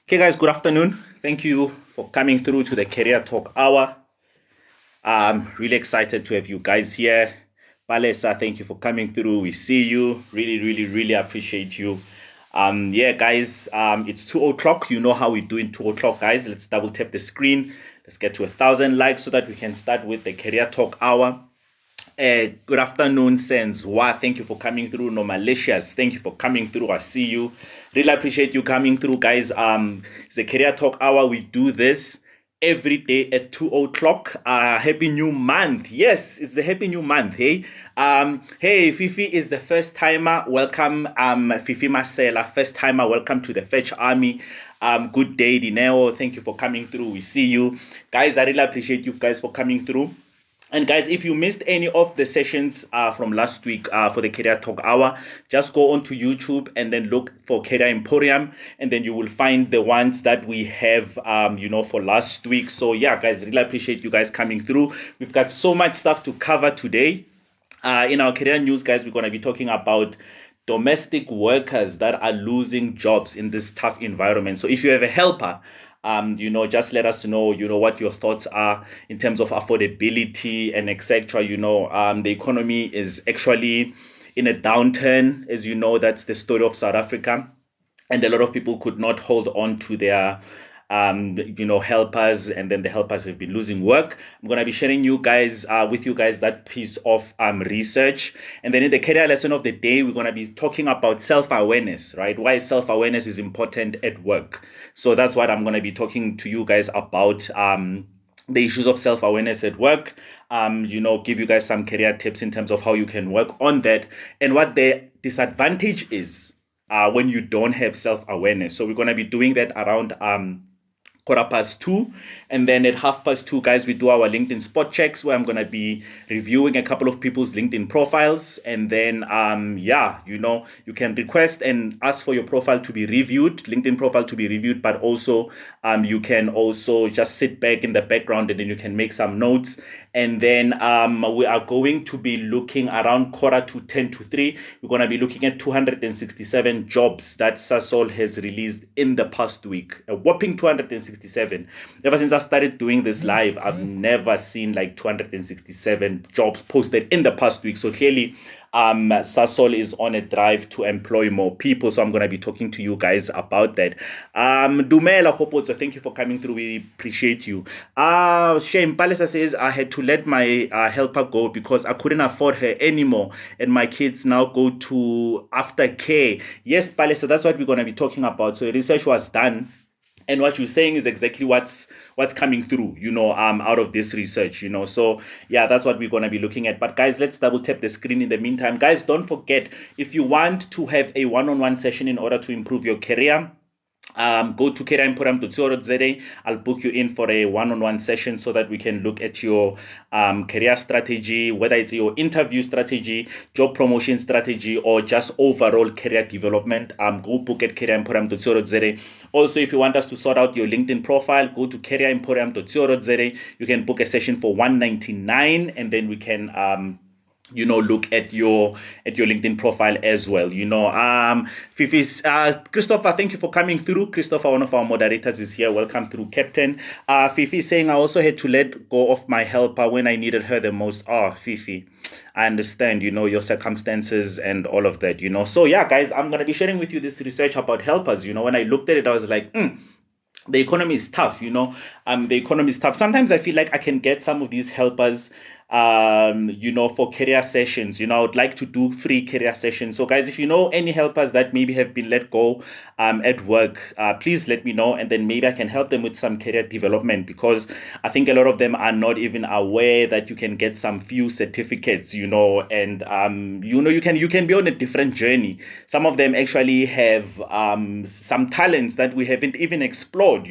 Okay, guys, good afternoon. Thank you for coming through to the Career Talk Hour. I'm really excited to have you guys here. Palesa, thank you for coming through. We see you. Really appreciate you. Yeah, guys, it's 2 o'clock. You know how we do in 2 o'clock, guys. Let's double tap the screen. Let's get to 1,000 likes so that we can start with the Career Talk Hour. Good afternoon, Sense. Thank you for coming through. No malicious. Thank you for coming through. I see you. Really appreciate you coming through, guys. It's a Career Talk Hour. We do this every day at 2 o'clock. Happy new month. Yes, it's a happy new month. Hey, Fifi is the first timer. Welcome, Fifi Marcela, first timer. Welcome to the Fetch Army. Good day, Dineo. Thank you for coming through. We see you, guys. I really appreciate you guys for coming through. And guys, if you missed any of the sessions from last week for the Career Talk Hour, just go onto YouTube and then look for Career Emporium, and then you will find the ones that we have, for last week. So yeah, guys, really appreciate you guys coming through. We've got so much stuff to cover today. In our career news, guys, we're going to be talking about domestic workers that are losing jobs in this tough environment. So if you have a helper, just let us know, what your thoughts are in terms of affordability and etc. The economy is actually in a downturn. As you know, that's the story of South Africa. And a lot of people could not hold on to their helpers, and then the helpers have been losing work. I'm going to be sharing with you guys that piece of research. And then in the career lesson of the day, we're going to be talking about self-awareness, right? Why self-awareness is important at work. So that's what I'm going to be talking to you guys about. The issues of self-awareness at work, give you guys some career tips in terms of how you can work on that and what the disadvantage is when you don't have self-awareness. So we're going to be doing that around 2:15, and then at 2:30, guys, we do our LinkedIn spot checks where I'm going to be reviewing a couple of people's LinkedIn profiles, and then you can request and ask for your profile to be reviewed, LinkedIn profile to be reviewed, but also you can also just sit back in the background and then you can make some notes. And then we are going to be looking around 2:45. We're going to be looking at 267 jobs that Sasol has released in the past week. A whopping 267. Ever since I started doing this live, I've never seen like 267 jobs posted in the past week. So clearly, Sasol is on a drive to employ more people. So I'm going to be talking to you guys about that. Dumela Hopotso, thank you for coming through. We appreciate you. Shame Palesa says I had to let my helper go because I couldn't afford her anymore, and my kids now go to aftercare. Yes, Palesa, that's what we're going to be talking about. So research was done, and what you're saying is exactly what's coming through, out of this research, So yeah, that's what we're going to be looking at. But guys, let's double tap the screen in the meantime. Guys, don't forget, if you want to have a one-on-one session in order to improve your career, go to careeremporium.co.za. I'll book you in for a one-on-one session so that we can look at your career strategy, whether it's your interview strategy, job promotion strategy, or just overall career development. Go book at careeremporium.co.za. Also, if you want us to sort out your LinkedIn profile, go to careeremporium.co.za. You can book a session for $199, and then we can look at your LinkedIn profile as well. Fifi's Christopher, thank you for coming through. Christopher, one of our moderators, is here. Welcome through, Captain. Fifi saying I also had to let go of my helper when I needed her the most. Fifi, I understand, your circumstances and all of that, So yeah, guys, I'm going to be sharing with you this research about helpers. When I looked at it, I was like, the economy is tough, the economy is tough. Sometimes I feel like I can get some of these helpers for career sessions. I would like to do free career sessions. So guys, if you know any helpers that maybe have been let go at work, please let me know, and then maybe I can help them with some career development, because I think a lot of them are not even aware that you can get some few certificates, and you can be on a different journey. Some of them actually have some talents that we haven't even explored,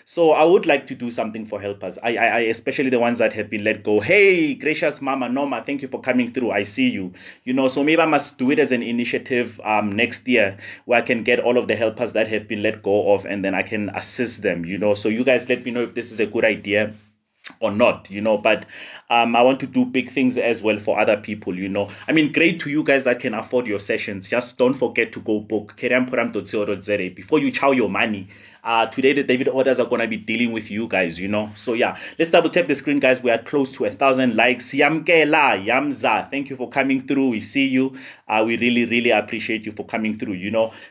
So I would like to do something for helpers. I especially the ones that have been let go. Hey, gracious Mama Norma, thank you for coming through. I see you. So maybe I must do it as an initiative next year, where I can get all of the helpers that have been let go of, and then I can assist them. So you guys let me know if this is a good idea or not, but I want to do big things as well for other people. Great to you guys that can afford your sessions. Just don't forget to go book careeremporium.co.za before you chow your money. Today the David orders are gonna be dealing with you guys, So yeah, let's double tap the screen, guys. We are close to 1,000 likes. Yamkela, Yamza, thank you for coming through. We see you. We really, really appreciate you for coming through,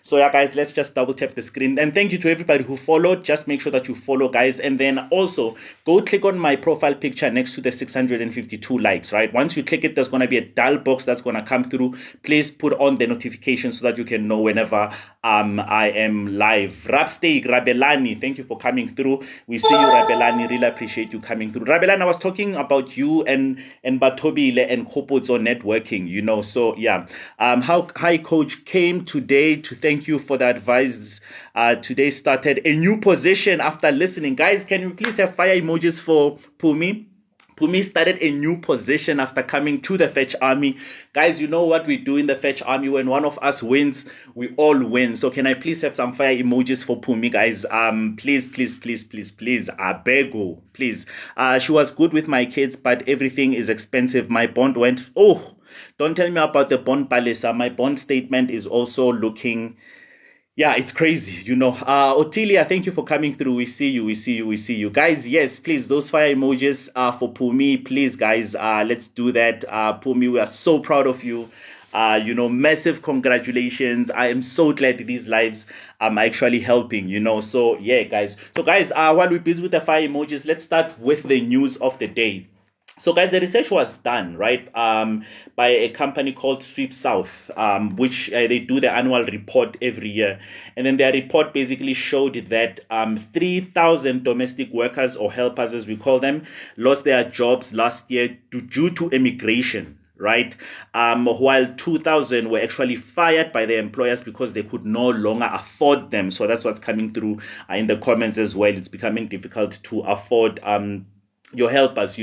So yeah, guys, let's just double tap the screen. And thank you to everybody who followed. Just make sure that you follow, guys. And then also go click on my profile picture next to the 652 likes, right? Once you click it, there's going to be a dial box that's going to come through. Please put on the notification so that you can know whenever I am live. Rapsteak, Rabelani, thank you for coming through. We see you, Rabelani. Really appreciate you coming through. Rabelani, I was talking about you and Batobile and Kopotso networking, So yeah, hi coach, came today to thank you for the advice. Today started a new position after listening. Guys, can you please have fire emojis for Pumi? Pumi started a new position after coming to the Fetch Army. Guys, you know what we do in the Fetch Army. When one of us wins, we all win. So can I please have some fire emojis for Pumi, guys? Please. I beg you, please. She was good with my kids, but everything is expensive. My bond went, don't tell me about the bond palisa. My bond statement is also looking... Yeah, it's crazy, Otilia, thank you for coming through. We see you. Guys, yes, please, those fire emojis for Pumi, please, guys, let's do that. Pumi, we are so proud of you. Massive congratulations. I am so glad that these lives are actually helping, So, yeah, guys. So, guys, while we're busy with the fire emojis, let's start with the news of the day. So, guys, the research was done, right, by a company called Sweep South, which they do the annual report every year. And then their report basically showed that 3,000 domestic workers, or helpers as we call them, lost their jobs last year due to immigration. Right, while 2,000 were actually fired by their employers because they could no longer afford them. So that's what's coming through in the comments as well. It's becoming difficult to afford your helpers,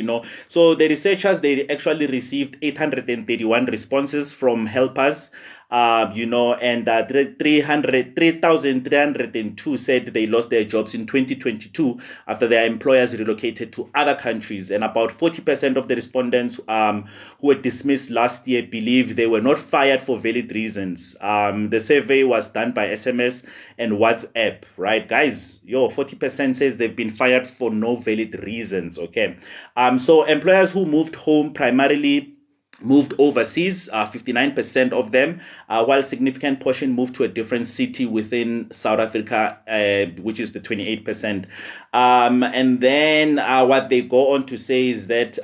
So the researchers, they actually received 831 responses from helpers, and 3,302 said they lost their jobs in 2022 after their employers relocated to other countries. And about 40% of the respondents who were dismissed last year believe they were not fired for valid reasons. The survey was done by SMS and WhatsApp, right, guys? 40% says they've been fired for no valid reasons, okay? So employers who moved home primarily moved overseas, 59% of them, while significant portion moved to a different city within South Africa, which is the 28%. And then what they go on to say is that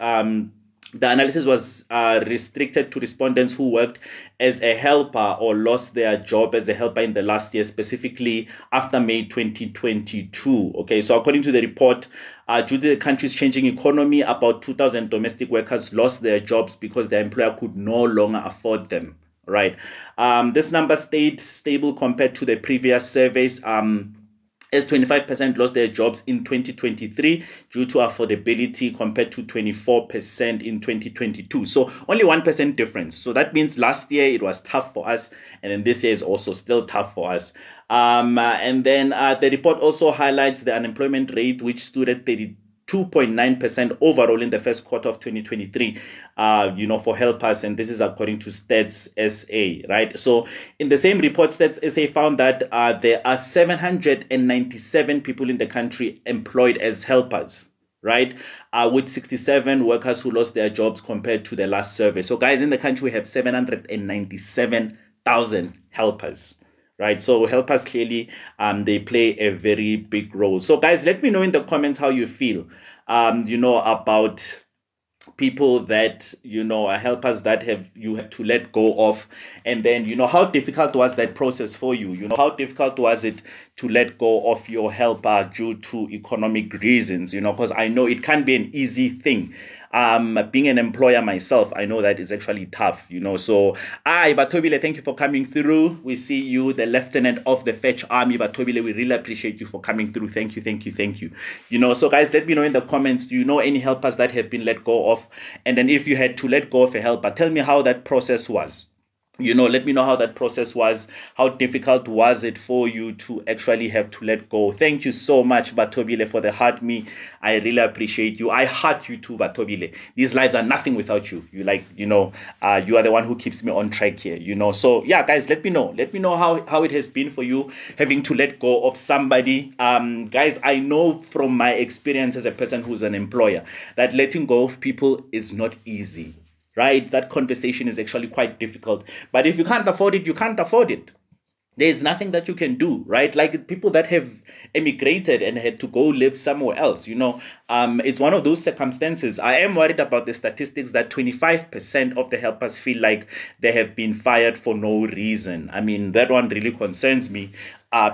the analysis was restricted to respondents who worked as a helper or lost their job as a helper in the last year, specifically after May 2022. Okay, so according to the report, due to the country's changing economy, about 2,000 domestic workers lost their jobs because their employer could no longer afford them. Right. This number stayed stable compared to the previous surveys. As 25% lost their jobs in 2023 due to affordability compared to 24% in 2022. So only 1% difference. So that means last year it was tough for us, and then this year is also still tough for us. And then the report also highlights the unemployment rate, which stood at 2.9% overall in the first quarter of 2023, for helpers, and this is according to Stats SA, right? So in the same report, Stats SA found that there are 797 people in the country employed as helpers, right? With 67 workers who lost their jobs compared to the last survey. So guys, in the country, we have 797,000 helpers. Right, so helpers clearly they play a very big role. So guys, let me know in the comments how you feel about people that are helpers that you have to let go of, and then how difficult was that process for you? How difficult was it to let go of your helper due to economic reasons? Because I know it can't be an easy thing. Being an employer myself, I know that it's actually tough, So, Batobile, thank you for coming through. We see you, the lieutenant of the Fetch Army. Batobile, we really appreciate you for coming through. Thank you. So, guys, let me know in the comments, do you know any helpers that have been let go of? And then if you had to let go of a helper, tell me how that process was. Let me know how that process was. How difficult was it for you to actually have to let go? Thank you so much, Batobile, for the heart me. I really appreciate you. I heart you too, Batobile. These lives are nothing without you. You are the one who keeps me on track here. So yeah, guys, let me know. Let me know how it has been for you having to let go of somebody. Guys, I know from my experience as a person who's an employer that letting go of people is not easy, right? That conversation is actually quite difficult. But if you can't afford it, you can't afford it. There's nothing that you can do, right? Like people that have emigrated and had to go live somewhere else, it's one of those circumstances. I am worried about the statistics that 25% of the helpers feel like they have been fired for no reason. I mean, that one really concerns me.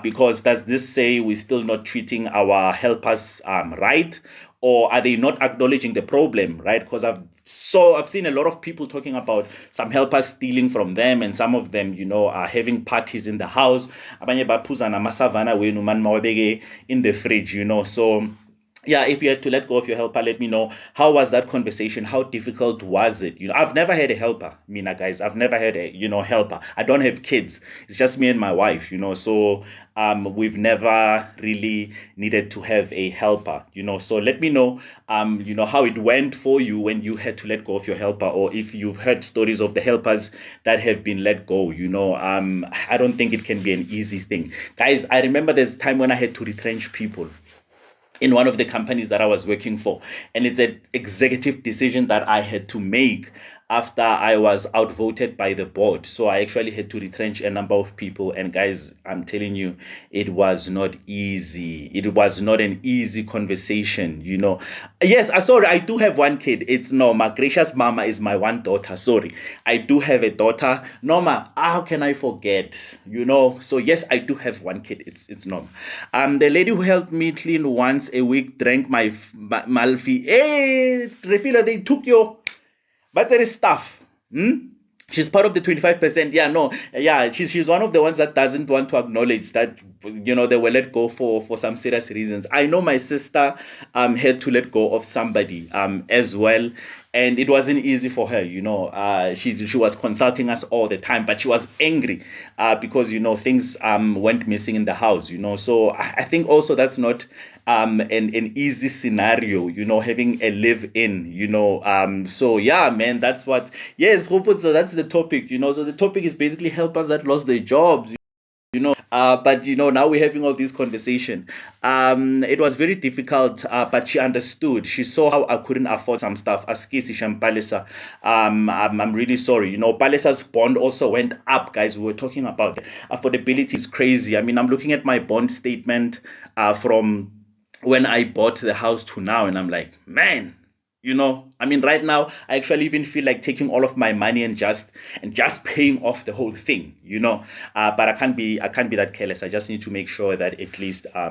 Because does this say we're still not treating our helpers right? Or are they not acknowledging the problem, right? Because I've seen a lot of people talking about some helpers stealing from them, and some of them, are having parties in the house. Abanye baphuza namasavana wenu man mawabeke in the fridge, So yeah, if you had to let go of your helper, let me know. How was that conversation? How difficult was it? I've never had a helper, Mina, guys. I've never had a helper. I don't have kids. It's just me and my wife, So we've never really needed to have a helper, So let me know, how it went for you when you had to let go of your helper, or if you've heard stories of the helpers that have been let go. I don't think it can be an easy thing, guys. I remember there's a time when I had to retrench people in one of the companies that I was working for. And it's an executive decision that I had to make after I was outvoted by the board. So I actually had to retrench a number of people. And guys, I'm telling you, it was not easy. It was not an easy conversation, Yes, sorry, I do have one kid. It's Norma. Gracious Mama is my one daughter. Sorry. I do have a daughter. Norma, how can I forget? So yes, I do have one kid. It's Norma. The lady who helped me clean once a week drank my Malfi. Hey, Refila, they took your battery stuff. She's part of the 25%. Yeah, no, yeah, she's one of the ones that doesn't want to acknowledge that they were let go for some serious reasons. I know my sister had to let go of somebody as well, and it wasn't easy for her. She was consulting us all the time, but she was angry because things went missing in the house. So I think also that's not an easy scenario, having a live-in, so yeah, man, that's what. Yes, so that's the topic, so the topic is basically helpers that lost their jobs. But now we're having all this conversation. It was very difficult, but she understood. She saw how I couldn't afford some stuff. Askisi Shampalisa. I'm really sorry. Palisa's bond also went up, guys. We were talking about that. Affordability is crazy. I mean, I'm looking at my bond statement from when I bought the house to now, and I'm like, man. I mean, right now I actually even feel like taking all of my money and just paying off the whole thing, but I can't be that careless. I just need to make sure that at least I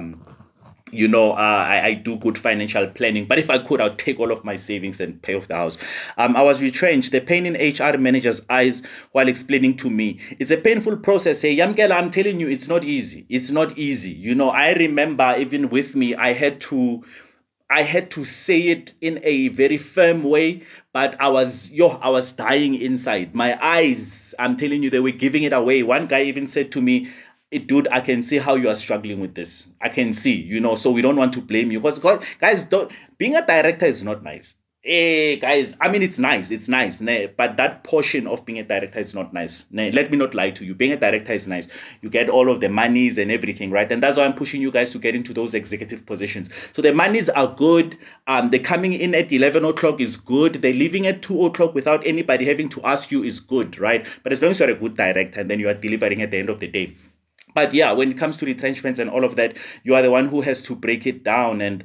do good financial planning. But if I could, I'll take all of my savings and pay off the house. I was retrenched. The pain in HR manager's eyes while explaining to me. It's a painful process. Hey, Yamkela, I'm telling you, it's not easy. It's not easy. I remember even with me, I had to say it in a very firm way, but I was dying inside. My eyes, I'm telling you, they were giving it away. One guy even said to me, dude, I can see how you are struggling with this. I can see, so we don't want to blame you. Because guys, being a director is not nice. Hey, guys, I mean, it's nice, but that portion of being a director is not nice. Let me not lie to you. Being a director is nice. You get all of the monies and everything, right? And that's why I'm pushing you guys to get into those executive positions. So the monies are good. They're coming in at 11 o'clock is good. They're leaving at 2 o'clock without anybody having to ask you is good, right? But as long as you're a good director and then you are delivering at the end of the day. But yeah, when it comes to retrenchments and all of that, you are the one who has to break it down, and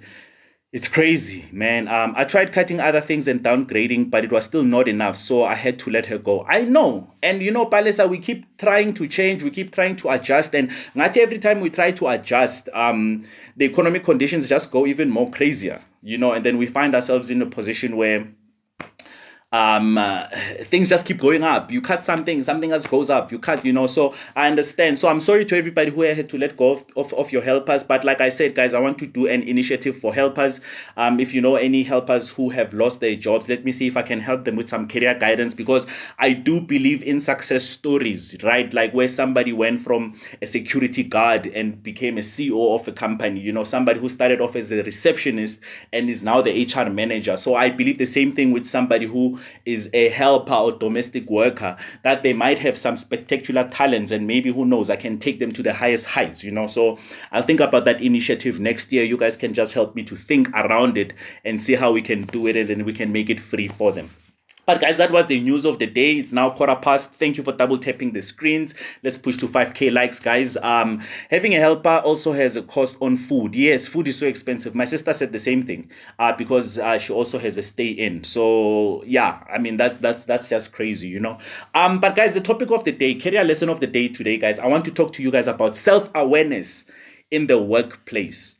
it's crazy, man. I tried cutting other things and downgrading, but it was still not enough. So I had to let her go. I know. And Palesa, we keep trying to change. We keep trying to adjust. And not every time we try to adjust, the economic conditions just go even more crazier, and then we find ourselves in a position where things just keep going up. You cut something, something else goes up. You cut, So I understand. So I'm sorry to everybody who had to let go of your helpers. But like I said, guys, I want to do an initiative for helpers. If you know any helpers who have lost their jobs, let me see if I can help them with some career guidance, because I do believe in success stories, right? Like where somebody went from a security guard and became a CEO of a company, somebody who started off as a receptionist and is now the HR manager. So I believe the same thing with somebody who is a helper or domestic worker, that they might have some spectacular talents, and maybe, who knows, I can take them to the highest heights. So I'll think about that initiative next year. You guys can just help me to think around it and see how we can do it, and then we can make it free for them. But guys, that was the news of the day. It's now 1:15. Thank you for double tapping the screens. Let's push to 5K likes, guys. Having a helper also has a cost on food. Yes, food is so expensive. My sister said the same thing, because she also has a stay in. So yeah, I mean, that's just crazy, But guys, the topic of the day, career lesson of the day today, guys, I want to talk to you guys about self-awareness in the workplace.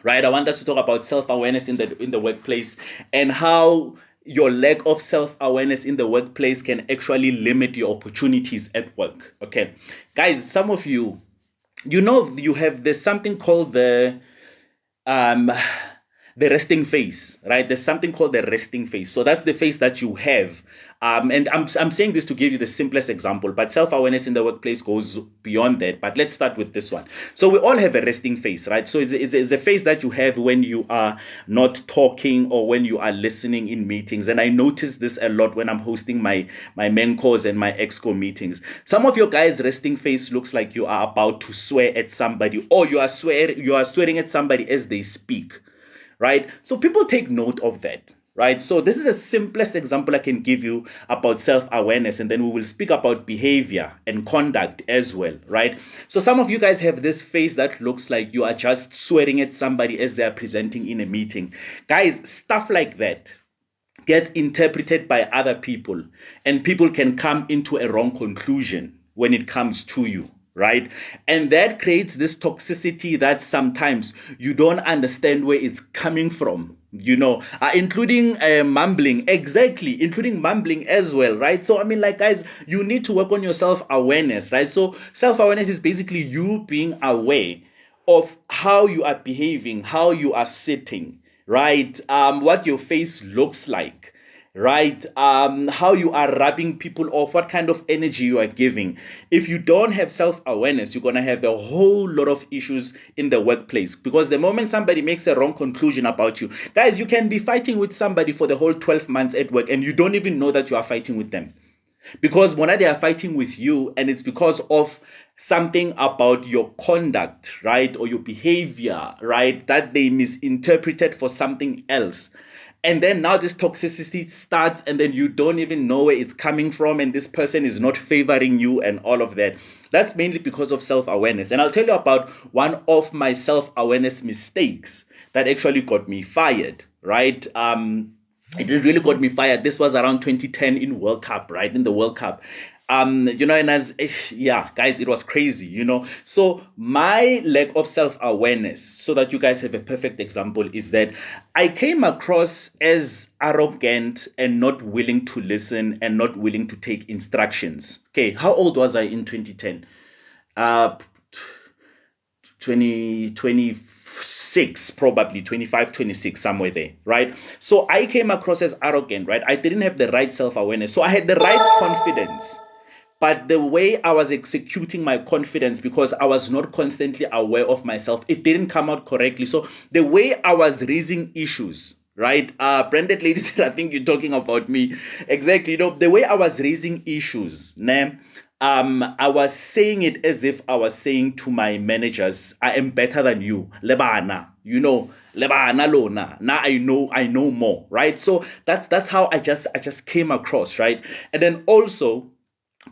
Right? I want us to talk about self-awareness in the workplace, and how your lack of self-awareness in the workplace can actually limit your opportunities at work. Okay, guys, some of you, there's something called the resting face, right? There's something called the resting face. So that's the face that you have. And I'm saying this to give you the simplest example, but self-awareness in the workplace goes beyond that. But let's start with this one. So we all have a resting face, right? So it's a face that you have when you are not talking or when you are listening in meetings. And I notice this a lot when I'm hosting my MENCOs and my EXCO meetings. Some of your guys' resting face looks like you are about to swear at somebody, or you are swearing at somebody as they speak. Right? So people take note of that, right? So this is the simplest example I can give you about self-awareness, and then we will speak about behavior and conduct as well, right? So some of you guys have this face that looks like you are just swearing at somebody as they are presenting in a meeting. Guys, stuff like that gets interpreted by other people, and people can come into a wrong conclusion when it comes to you. Right? And that creates this toxicity that sometimes you don't understand where it's coming from, including mumbling. Exactly, including mumbling as well, right? So, I mean, like, guys, you need to work on your self-awareness, right? So self-awareness is basically you being aware of how you are behaving, how you are sitting, right? What your face looks like, right? How you are rubbing people off, what kind of energy you are giving. If you don't have self-awareness, you're going to have a whole lot of issues in the workplace, because the moment somebody makes a wrong conclusion about you, guys, you can be fighting with somebody for the whole 12 months at work and you don't even know that you are fighting with them. Because when they are fighting with you, and it's because of something about your conduct, right, or your behavior, right, that they misinterpreted for something else. And then now this toxicity starts, and then you don't even know where it's coming from, and this person is not favoring you and all of that. That's mainly because of self-awareness. And I'll tell you about one of my self-awareness mistakes that actually got me fired, right? It really got me fired. This was around 2010 in World Cup, right? In the World Cup. And guys, it was crazy, So my lack of self-awareness, so that you guys have a perfect example, is that I came across as arrogant and not willing to listen and not willing to take instructions. Okay, how old was I in 2010? 26, probably 25, 26, somewhere there, right? So I came across as arrogant, right? I didn't have the right self-awareness. So I had the right confidence, but the way I was executing my confidence, because I was not constantly aware of myself, it didn't come out correctly. So the way I was raising issues, right? Branded ladies, I think you're talking about me. Exactly. The way I was raising issues, I was saying it as if I was saying to my managers, I am better than you. Lebana, lebana lona. Now I know more, right? So that's how I just came across, right? And then also,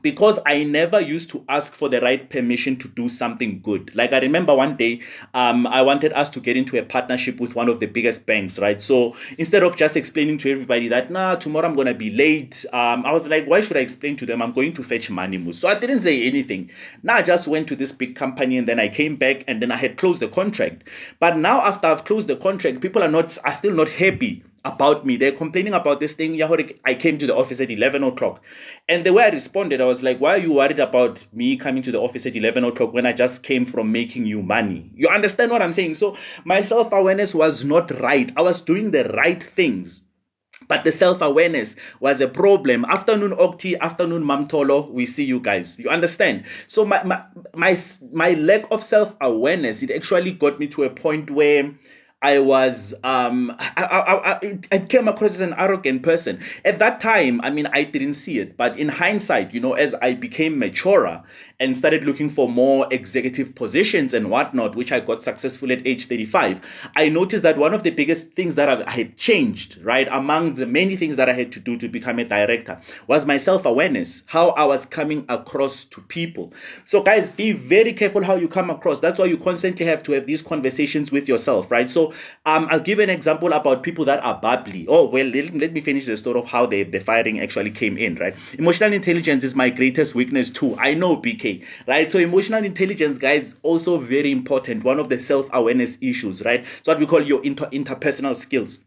because I never used to ask for the right permission to do something good. Like, I remember one day, I wanted us to get into a partnership with one of the biggest banks, right? So instead of just explaining to everybody that, tomorrow I'm going to be late, I was like, why should I explain to them? I'm going to fetch money. So I didn't say anything. Now I just went to this big company, and then I came back, and then I had closed the contract. But now after I've closed the contract, people are still not happy about me. They're complaining about this thing. Yahore, I came to the office at 11 o'clock. And the way I responded, I was like, why are you worried about me coming to the office at 11 o'clock when I just came from making you money? You understand what I'm saying? So my self-awareness was not right. I was doing the right things, but the self-awareness was a problem. Afternoon Okti, afternoon Mamtolo, we see you guys. You understand? So my lack of self-awareness, it actually got me to a point where I was I came across as an arrogant person. At that time, I mean, I didn't see it, but in hindsight, as I became maturer and started looking for more executive positions and whatnot, which I got successful at age 35, I noticed that one of the biggest things that I had changed, right, among the many things that I had to do to become a director, was my self-awareness, how I was coming across to people. So guys, be very careful how you come across. That's why you constantly have to have these conversations with yourself, right? So I'll give an example about people that are bubbly. Oh, well, let me finish the story of how the firing actually came in, right? Emotional intelligence is my greatest weakness too. I know, BK, right? So emotional intelligence, guys, also very important. One of the self-awareness issues, right? So what we call your interpersonal skills.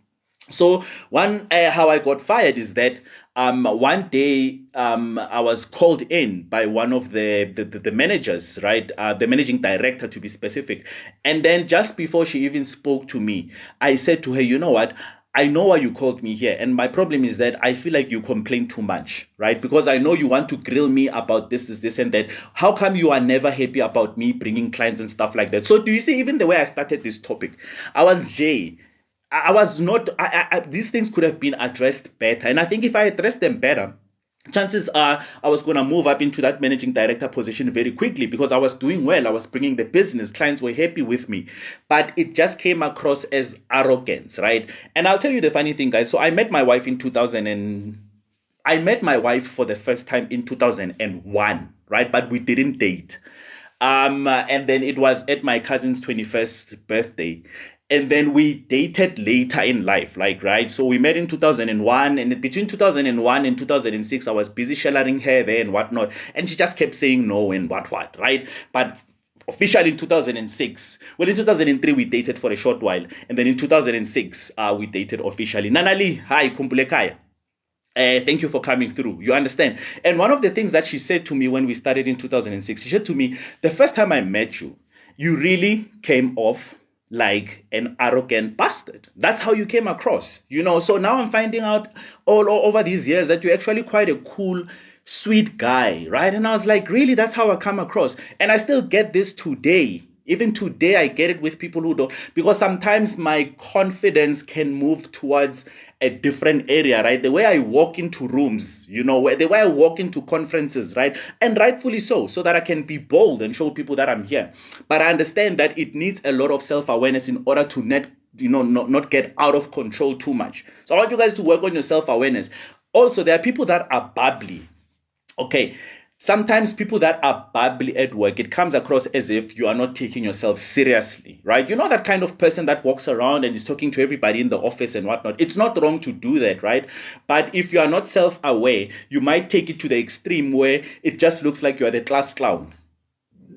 So how I got fired is that one day I was called in by one of the managers, right, the managing director to be specific, and then just before she even spoke to me, I said to her, you know what, I know why you called me here, and my problem is that I feel like you complain too much, right? Because I know you want to grill me about this, and that. How come you are never happy about me bringing clients and stuff like that? So do you see, even the way I started this topic, I was Jay. I was not, these things could have been addressed better. And I think if I addressed them better, chances are I was going to move up into that managing director position very quickly because I was doing well. I was bringing the business. Clients were happy with me. But it just came across as arrogance, right? And I'll tell you the funny thing, guys. So I met my wife in 2000 and I met my wife for the first time in 2001, right? But we didn't date. And then it was at my cousin's 21st birthday. And then we dated later in life, like, right? So we met in 2001, and between 2001 and 2006, I was busy shadowing her there and whatnot. And she just kept saying no and what, right? But officially in 2006, well, in 2003, we dated for a short while. And then in 2006, we dated officially. Nanali, hi, kumpulekaya. Thank you for coming through. You understand? And one of the things that she said to me when we started in 2006, she said to me, the first time I met you, you really came off like an arrogant bastard. That's how you came across, So now I'm finding out all over these years that you're actually quite a cool, sweet guy, right? And I was like, really, that's how I come across. And I still get this today. Even today, I get it with people who don't, because sometimes my confidence can move towards a different area, right? The way I walk into rooms, the way I walk into conferences, right? And rightfully so that I can be bold and show people that I'm here. But I understand that it needs a lot of self-awareness in order to not get out of control too much. So I want you guys to work on your self-awareness. Also, there are people that are bubbly. Okay. Sometimes people that are bubbly at work, it comes across as if you are not taking yourself seriously, right? You're not that kind of person that walks around and is talking to everybody in the office and whatnot. It's not wrong to do that, right? But if you are not self-aware, you might take it to the extreme where it just looks like you are the class clown.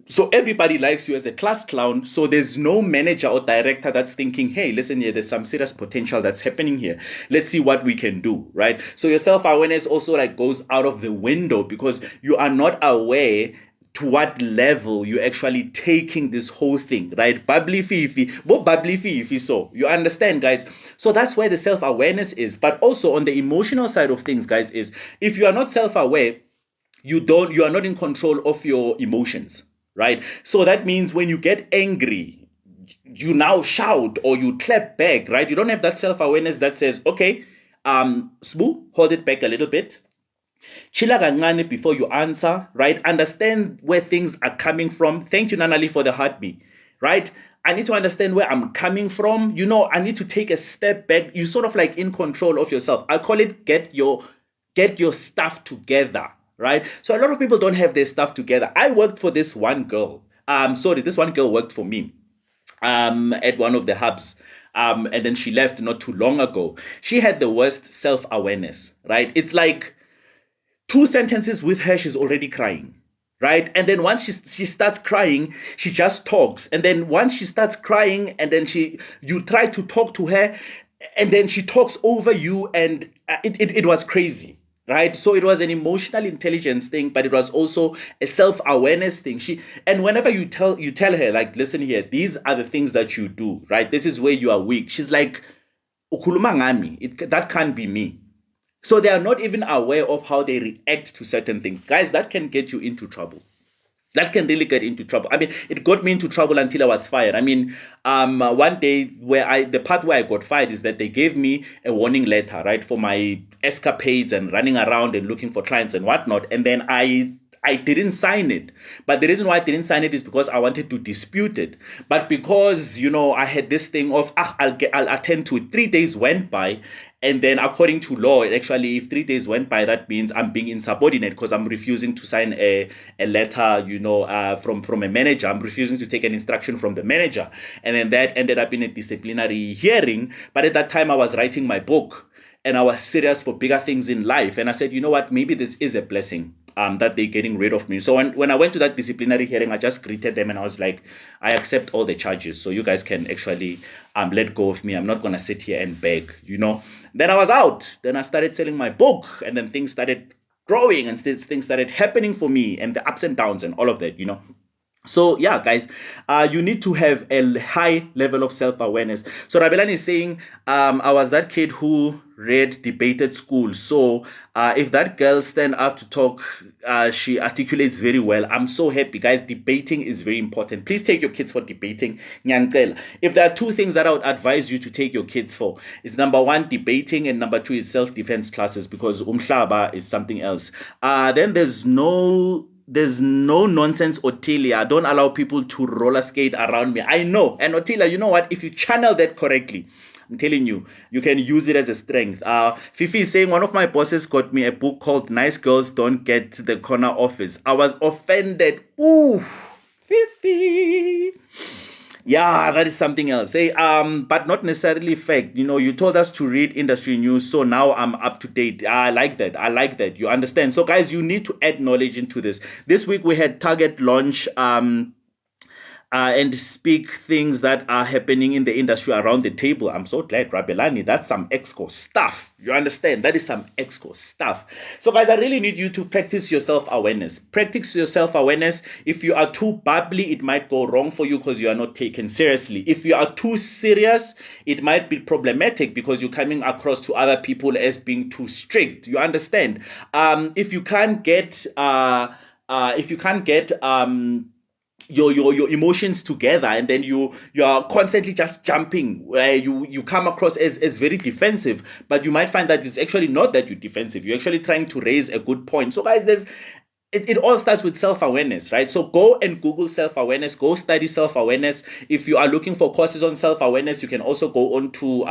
So everybody likes you as a class clown. So there's no manager or director that's thinking, hey, listen here, there's some serious potential that's happening here. Let's see what we can do, right? So your self-awareness also goes out of the window because you are not aware to what level you're actually taking this whole thing, right? Bubbly fifi, so you understand, guys. So that's where the self-awareness is. But also on the emotional side of things, guys, is if you are not self-aware, you are not in control of your emotions. Right? So that means when you get angry, you now shout or you clap back, right? You don't have that self-awareness that says, okay, Sbu, hold it back a little bit. Chila kancane before you answer, right? Understand where things are coming from. Thank you, Nanali, for the heartbeat, right? I need to understand where I'm coming from. I need to take a step back. You're sort of like in control of yourself. I call it get your stuff together. Right? So a lot of people don't have their stuff together. I worked for this one girl. This one girl worked for me at one of the hubs. And then she left not too long ago. She had the worst self-awareness, right? It's like 2 sentences with her, she's already crying. Right? And then once she starts crying, she just talks. And then once she starts crying, and then you try to talk to her, and then she talks over you, and it was crazy, right? So it was an emotional intelligence thing, but it was also a self-awareness thing. And whenever you tell her, like, listen here, these are the things that you do, right? This is where you are weak. She's like, "Ukhuluma ngami, that can't be me." So they are not even aware of how they react to certain things. Guys, that can get you into trouble. That can really get into trouble. I mean, it got me into trouble until I was fired. I mean, one day the part where I got fired is that they gave me a warning letter, right, for my escapades and running around and looking for clients and whatnot. And then I didn't sign it. But the reason why I didn't sign it is because I wanted to dispute it. But because, I had this thing of, I'll attend to it. 3 days went by. And then according to law, actually, if 3 days went by, that means I'm being insubordinate because I'm refusing to sign a letter, from a manager. I'm refusing to take an instruction from the manager. And then that ended up in a disciplinary hearing. But at that time, I was writing my book and I was serious for bigger things in life. And I said, you know what, maybe this is a blessing. That they're getting rid of me. So when I went to that disciplinary hearing, I just greeted them and I was like, I accept all the charges. So you guys can actually let go of me. I'm not going to sit here and beg, Then I was out. Then I started selling my book, and then things started growing and things started happening for me, and the ups and downs and all of that, So yeah, guys, you need to have a high level of self-awareness. So Rabelani is saying, I was that kid who read debate at school. So if that girl stand up to talk, she articulates very well. I'm so happy, guys. Debating is very important. Please take your kids for debating. If there are two things that I would advise you to take your kids for, it's number one, debating, and number two is self-defense classes, because umhlaba is something else. Then there's no nonsense, Otilia. Don't allow people to roller skate around me. I know. And Otilia, you know what? If you channel that correctly, I'm telling you, you can use it as a strength. Fifi is saying, one of my bosses got me a book called Nice Girls Don't Get the Corner Office. I was offended. Ooh, Fifi. Yeah, that is something else. But not necessarily fact. You told us to read industry news, so now I'm up to date. I like that. You understand? So, guys, you need to add knowledge into this. This week we had Target launch and speak things that are happening in the industry around the table. I'm so glad, Rabelani. That's some exco stuff. You understand? That is some exco stuff. So, guys, I really need you to practice your self-awareness. Practice your self-awareness. If you are too bubbly, it might go wrong for you because you are not taken seriously. If you are too serious, it might be problematic because you're coming across to other people as being too strict. You understand? If you can't get your emotions together, and then you are constantly just jumping, where you come across as very defensive, but you might find that it's actually not that you're defensive. You're actually trying to raise a good point. So, guys, it all starts with self-awareness, right? So go and Google self-awareness, go study self-awareness. If you are looking for courses on self-awareness, you can also go on to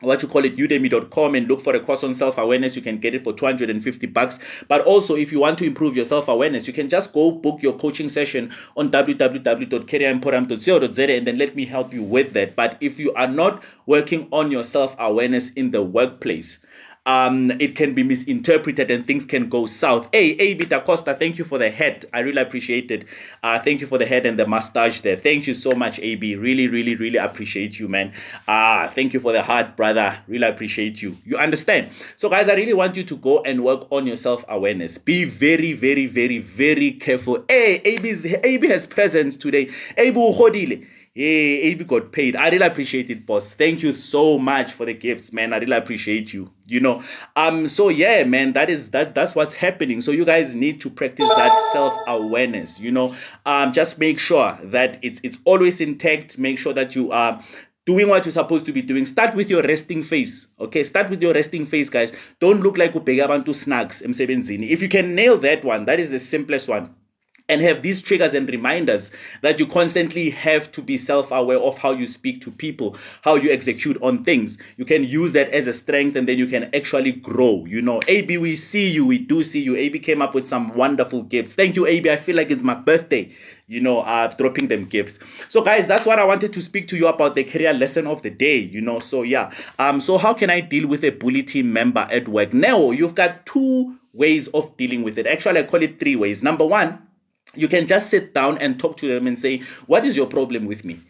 udemy.com and look for a course on self-awareness. You can get it for $250. But also, if you want to improve your self-awareness, you can just go book your coaching session on www.careeremporam.co.za, and then let me help you with that. But if you are not working on your self-awareness in the workplace, it can be misinterpreted and things can go south. Hey, AB Da Costa, thank you for the head. I really appreciate it. Thank you for the head and the mustache there. Thank you so much, AB. Really, really, really appreciate you, man. Thank you for the heart, brother. Really appreciate you. You understand? So, guys, I really want you to go and work on your self-awareness. Be very, very, very, very careful. Hey, AB has presence today. AB Uhodile. Hey, AB got paid. I really appreciate it, boss. Thank you so much for the gifts, man. I really appreciate you. So yeah, man, that's what's happening. So you guys need to practice that self-awareness. Just make sure that it's always intact. Make sure that you are doing what you're supposed to be doing. Start with your resting face. Okay, start with your resting face, guys. Don't look like ubheka abantu snacks emsebenzini. If you can nail that one, that is the simplest one. And have these triggers and reminders that you constantly have to be self-aware of how you speak to people, how you execute on things. You can use that as a strength, and then you can actually grow. AB, we see you. We do see you. AB came up with some wonderful gifts. Thank you, AB. I feel like it's my birthday, dropping them gifts. So, guys, that's what I wanted to speak to you about, the career lesson of the day, So, yeah. So how can I deal with a bully team member at work? Now, you've got two ways of dealing with it. Actually, I call it three ways. Number one, you can just sit down and talk to them and say, what is your problem with me?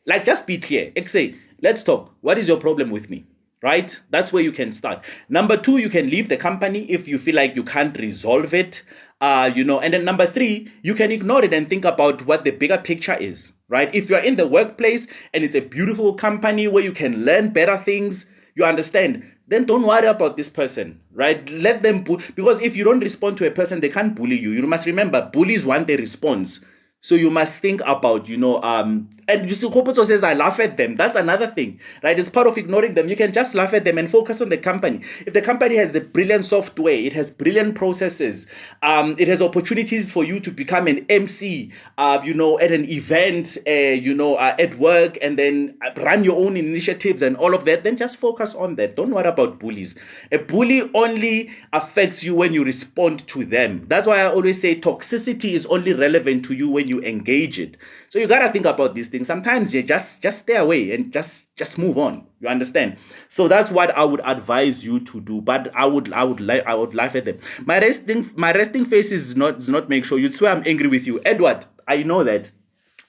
Like, just be clear. Say, let's talk. What is your problem with me? Right? That's where you can start. Number two, you can leave the company if you feel like you can't resolve it. And then number three, you can ignore it and think about what the bigger picture is. Right? If you're in the workplace and it's a beautiful company where you can learn better things, you understand, then don't worry about this person, right? Let them because if you don't respond to a person, they can't bully you. You must remember, bullies want a response. So you must think about, and you see, Kopoto says, I laugh at them. That's another thing, right? It's part of ignoring them. You can just laugh at them and focus on the company. If the company has the brilliant software, it has brilliant processes, it has opportunities for you to become an MC, at an event, at work, and then run your own initiatives and all of that, then just focus on that. Don't worry about bullies. A bully only affects you when you respond to them. That's why I always say toxicity is only relevant to you when you engage it. So you gotta think about these things. Sometimes you just stay away and just move on. You understand? So that's what I would advise you to do. But I would laugh at them. My resting face is not make sure. You'd swear I'm angry with you, Edward. I know that.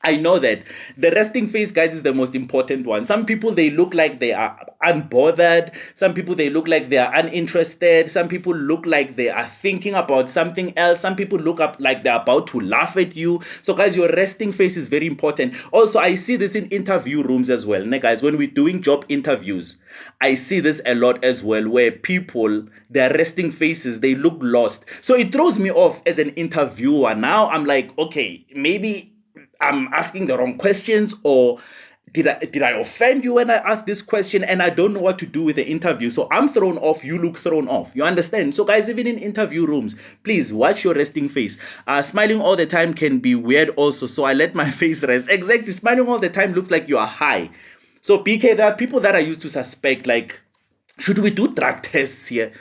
The resting face, guys, is the most important one. Some people, they look like they are unbothered. Some people, they look like they are uninterested. Some people look like they are thinking about something else. Some people look up like they're about to laugh at you. So, guys, your resting face is very important. Also, I see this in interview rooms as well. Guys, when we're doing job interviews, I see this a lot as well, where people, their resting faces, they look lost. So it throws me off as an interviewer. Now I'm like, okay, maybe I'm asking the wrong questions, or did I offend you when I asked this question, and I don't know what to do with the interview. So I'm thrown off, you look thrown off. You understand? So guys, even in interview rooms, please watch your resting face. Smiling all the time can be weird also, so I let my face rest. Exactly, smiling all the time looks like you are high. So BK, there are people that I used to suspect, like, should we do drug tests here?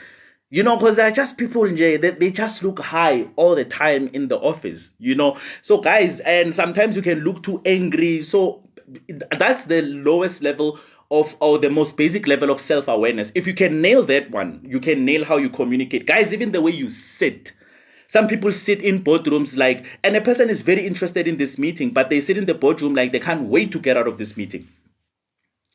Because they're just people, they just look high all the time in the office, So, guys, and sometimes you can look too angry. So, that's the lowest level or the most basic level of self-awareness. If you can nail that one, you can nail how you communicate. Guys, even the way you sit. Some people sit in boardrooms and a person is very interested in this meeting, but they sit in the boardroom like they can't wait to get out of this meeting.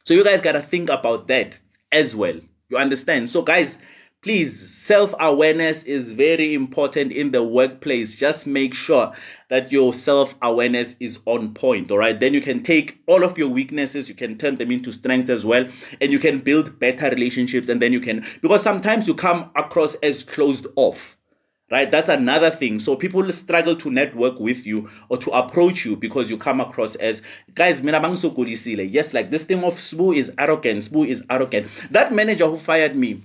So, you guys got to think about that as well. You understand? So, guys, please, self-awareness is very important in the workplace. Just make sure that your self-awareness is on point, all right? Then you can take all of your weaknesses, you can turn them into strength as well, and you can build better relationships, and then because sometimes you come across as closed off, right? That's another thing. So people struggle to network with you or to approach you because you come across as, guys, yes, like this thing of Sbu is arrogant. That manager who fired me,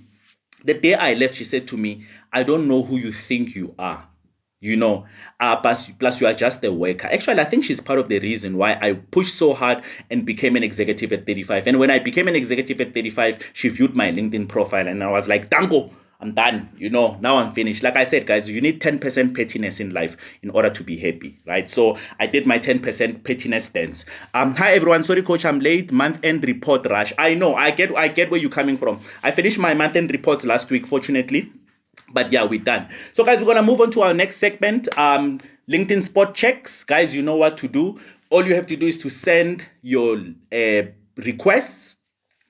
the day I left, she said to me, I don't know who you think you are, plus you are just a worker. Actually, I think she's part of the reason why I pushed so hard and became an executive at 35. And when I became an executive at 35, she viewed my LinkedIn profile and I was like, Danko, I'm done. Now I'm finished. Like I said, guys, you need 10% pettiness in life in order to be happy, right? So I did my 10% pettiness dance. Hi everyone. Sorry, coach, I'm late. Month-end report rush. I know. I get where you're coming from. I finished my month-end reports last week, fortunately. But yeah, we're done. So guys, we're gonna move on to our next segment. LinkedIn spot checks. Guys, you know what to do. All you have to do is to send your requests.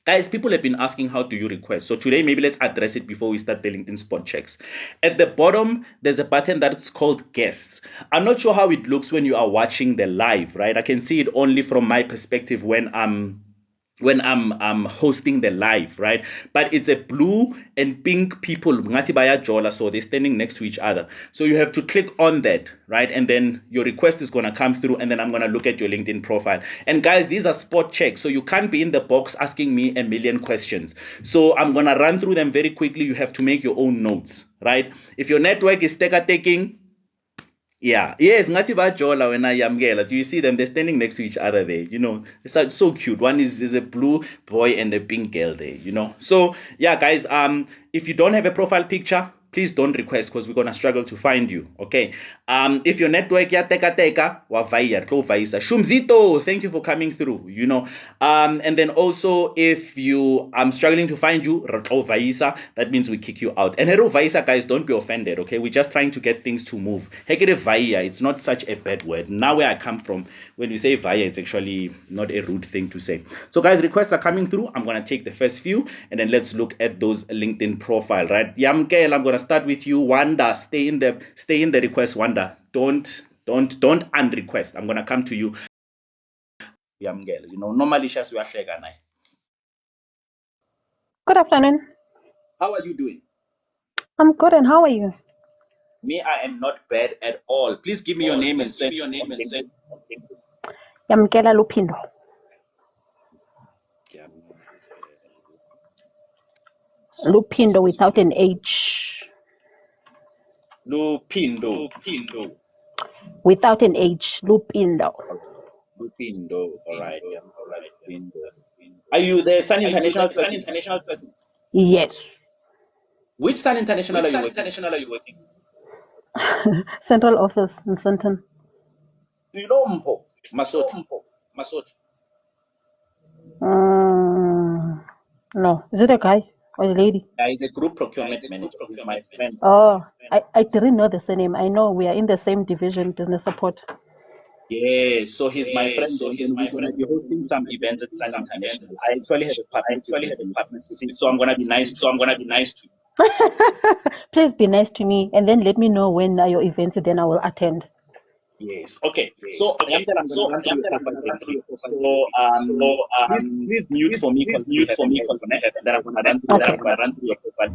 Guys, people have been asking, how do you request? So today, maybe let's address it before we start the LinkedIn spot checks. At the bottom, there's a button that's called guests. I'm not sure how it looks when you are watching the live, right? I can see it only from my perspective when I'm hosting the live, right? But it's a blue and pink people, so they're standing next to each other. So you have to click on that, right? And then your request is going to come through, and then I'm going to look at your LinkedIn profile. And guys, these are spot checks, so you can't be in the box asking me a million questions. So I'm going to run through them very quickly. You have to make your own notes, right? If your network is taking, yeah, yes, ngathi bajola when I yamkela. Do you see them? They're standing next to each other there. It's so cute. One is a blue boy and a pink girl there. So yeah, guys. If you don't have a profile picture, please don't request because we're gonna struggle to find you. Okay. If your network ya teka wa vaya tlo vaisa. Shumzito, thank you for coming through. And then also if you struggling to find you, tlo vaisa, that means we kick you out. And hero vaisa, guys, don't be offended. Okay, we're just trying to get things to move. Hekere vaya, it's not such a bad word. Now where I come from, when we say vaya, it's actually not a rude thing to say. So guys, requests are coming through. I'm gonna take the first few and then let's look at those LinkedIn profile, right? Yamkel, I'm gonna start with you. Wanda, stay in the request. Wanda, don't unrequest. I'm gonna come to you. Yamkel, no malicious we are shaking. Good afternoon. How are you doing? I'm good, and how are you? Me, I am not bad at all. Please give me your name and say. Yamkela Lupindo. Lupindo without an H. Lupindo. Without an H. Lupindo. Lupindo. All right. Yeah. Lupindo. Are you the Sun International person? Yes. Which Sun International are you working? Central office in Sinton. Do you know Mpo Masoti? No. Is it a guy or a lady? He's a group procurement manager. He's my friend. Oh, I didn't know the surname. I know we are in the same division, business support. Yeah, so he's my friend, and then we're gonna be hosting some events at Sun International. I actually have a partnership with him, so I'm gonna be nice to Please be nice to me, and then let me know when are your events, then I will attend. Yes. Okay. So I'm gonna run through your profile very quick. So please mute for me because we have an echo, then I'm gonna run through your profile.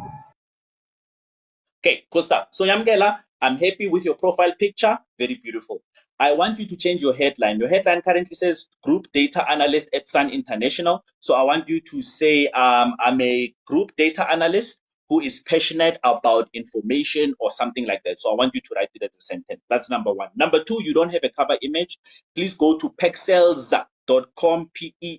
Okay, cool stuff. So Yamgela, I'm happy with your profile picture. Very beautiful. I want you to change your headline. Your headline currently says Group Data Analyst at Sun International. So I want you to say, I'm a Group Data Analyst who is passionate about information or something like that. So I want you to write it as a sentence. That's number one. Number two, you don't have a cover image. Please go to pexels.com,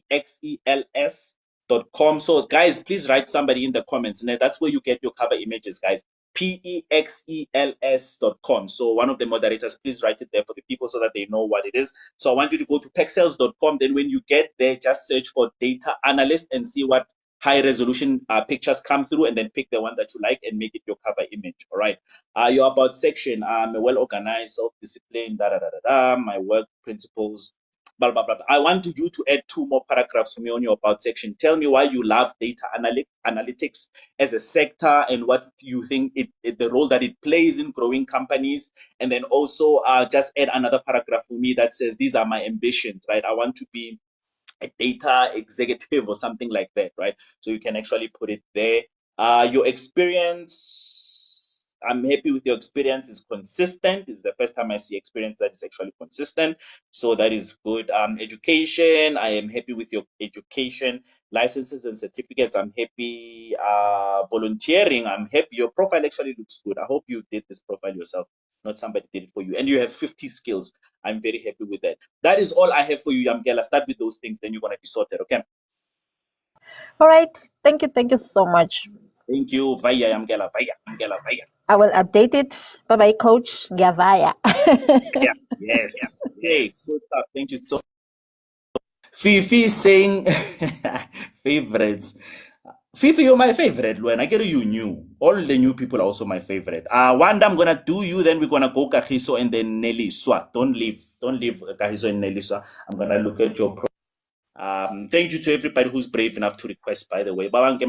pexels.com. So guys, please write somebody in the comments. And that's where you get your cover images, guys. pexels.com. So one of the moderators, please write it there for the people so that they know what it is. So I want you to go to pexels.com. Then when you get there, just search for data analyst and see what high resolution pictures come through, and then pick the one that you like and make it your cover image. All right. Your about section, I'm a well organized, self-disciplined, my work principles, blah, blah, blah. I want you to add 2 more paragraphs for me on your about section. Tell me why you love data analytics as a sector and what you think the role that it plays in growing companies. And then also just add another paragraph for me that says, these are my ambitions, right? I want to be a data executive or something like that, right? So you can actually put it there. Your experience, I'm happy with your experience, is consistent. It's the first time I see experience that is actually consistent. So that is good. Education, I am happy with your education. Licenses and certificates, I'm happy. Volunteering, I'm happy. Your profile actually looks good. I hope you did this profile yourself, not somebody did it for you. And you have 50 skills. I'm very happy with that. That is all I have for you, Yamgela. Start with those things, then you're going to be sorted, okay? All right. Thank you so much. Thank you. Vaya, Yamgela. Vaya. I will update it. Bye bye, coach. Gavaya. Yes. Okay, good stuff. Thank you so much. Fifi saying favorites. Fifi, you're my favorite, Luen. I get you new. All the new people are also my favorite. One day I'm gonna do you, then we're gonna go Kahiso and then Nelly Swa. Don't leave Kahiso and Nelly Swa. I'm gonna look at your thank you to everybody who's brave enough to request, by the way. Coach,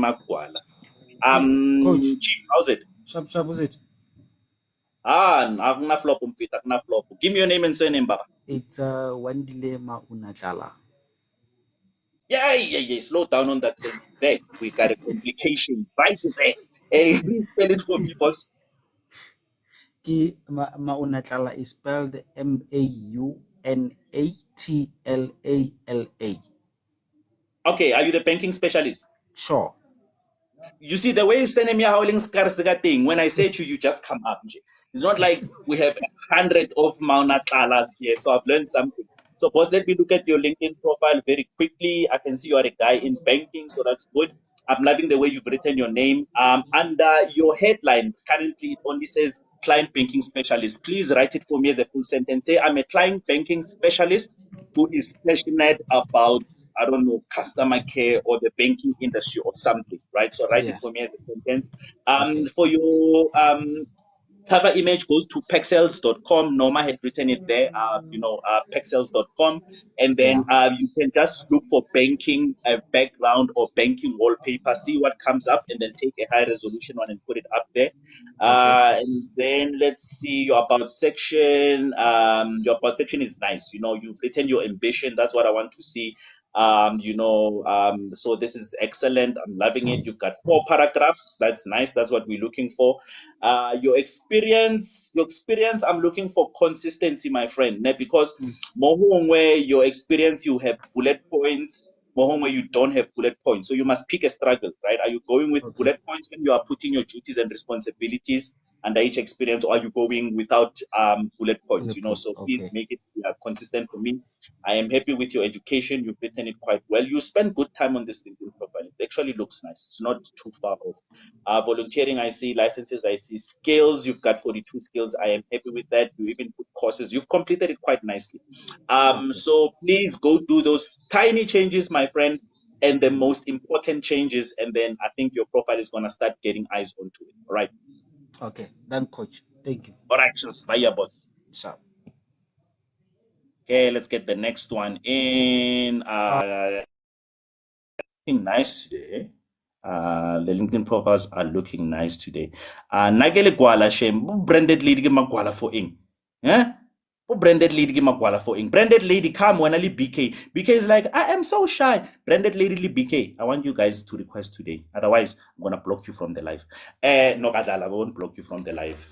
Chief, how's it? sharp, who's it? Akuna flop umfita, akuna flop. Give me your name and surname, Baba. It's Wandile Maunatala. Yeah. Slow down on that thing. There, we got a complication right there. Hey, please spell it for me, boss. Maunatala is spelled Maunatlala. Okay, are you the banking specialist? Sure. You see, the way you send me a howling scars thing, when I say to you, you just come up. It's not like we have 100 of Maunatlalas here, so I've learned something. So, boss, let me look at your LinkedIn profile very quickly. I can see you are a guy in banking, so that's good. I'm loving the way you've written your name. Under your headline, currently it only says client banking specialist. Please write it for me as a full sentence. Say, I'm a client banking specialist who is passionate about, I don't know, customer care or the banking industry or something, right? So write it Yeah. for me as a sentence. Okay. For your cover image goes to pexels.com. Norma had written it there, pexels.com. And Yeah. then you can just look for banking background or banking wallpaper, see what comes up, and then take a high resolution one and put it up there. Okay. And then let's see your about section. Your about section is nice. You've written your ambition. That's what I want to see. So this is excellent. I'm loving it. You've got 4 paragraphs. That's nice. That's what we're looking for. Your experience, I'm looking for consistency, my friend, ne? Because Mm. more where your experience, you have bullet points, more where you don't have bullet points. So you must pick a struggle, right? Are you going with Okay. bullet points when you are putting your duties and responsibilities under each experience, or are you going without bullet points? Bullet points. So please Okay. make it consistent for me. I am happy with your education. You've written it quite well. You spend good time on this LinkedIn profile. It actually looks nice. It's not too far off. Volunteering, I see. Licenses, I see. Skills, you've got 42 skills. I am happy with that. You even put courses. You've completed it quite nicely. Okay. So please go do those tiny changes, my friend, and the Mm. most important changes. And then I think your profile is going to start getting eyes onto it. All right. Okay. Done, coach. Thank you. All right. Vaya, boss. So, Okay, let's get the next one in. Looking nice today. The LinkedIn profiles are looking nice today. Nagele gwala shem. Branded lady give magwala for ing. Yeah? Branded lady give magwala for ing. Branded lady come when I BK. BK is like, I am so shy. Branded lady BK. I want you guys to request today. Otherwise, I'm gonna block you from the live. No, Kadala, I won't block you from the live.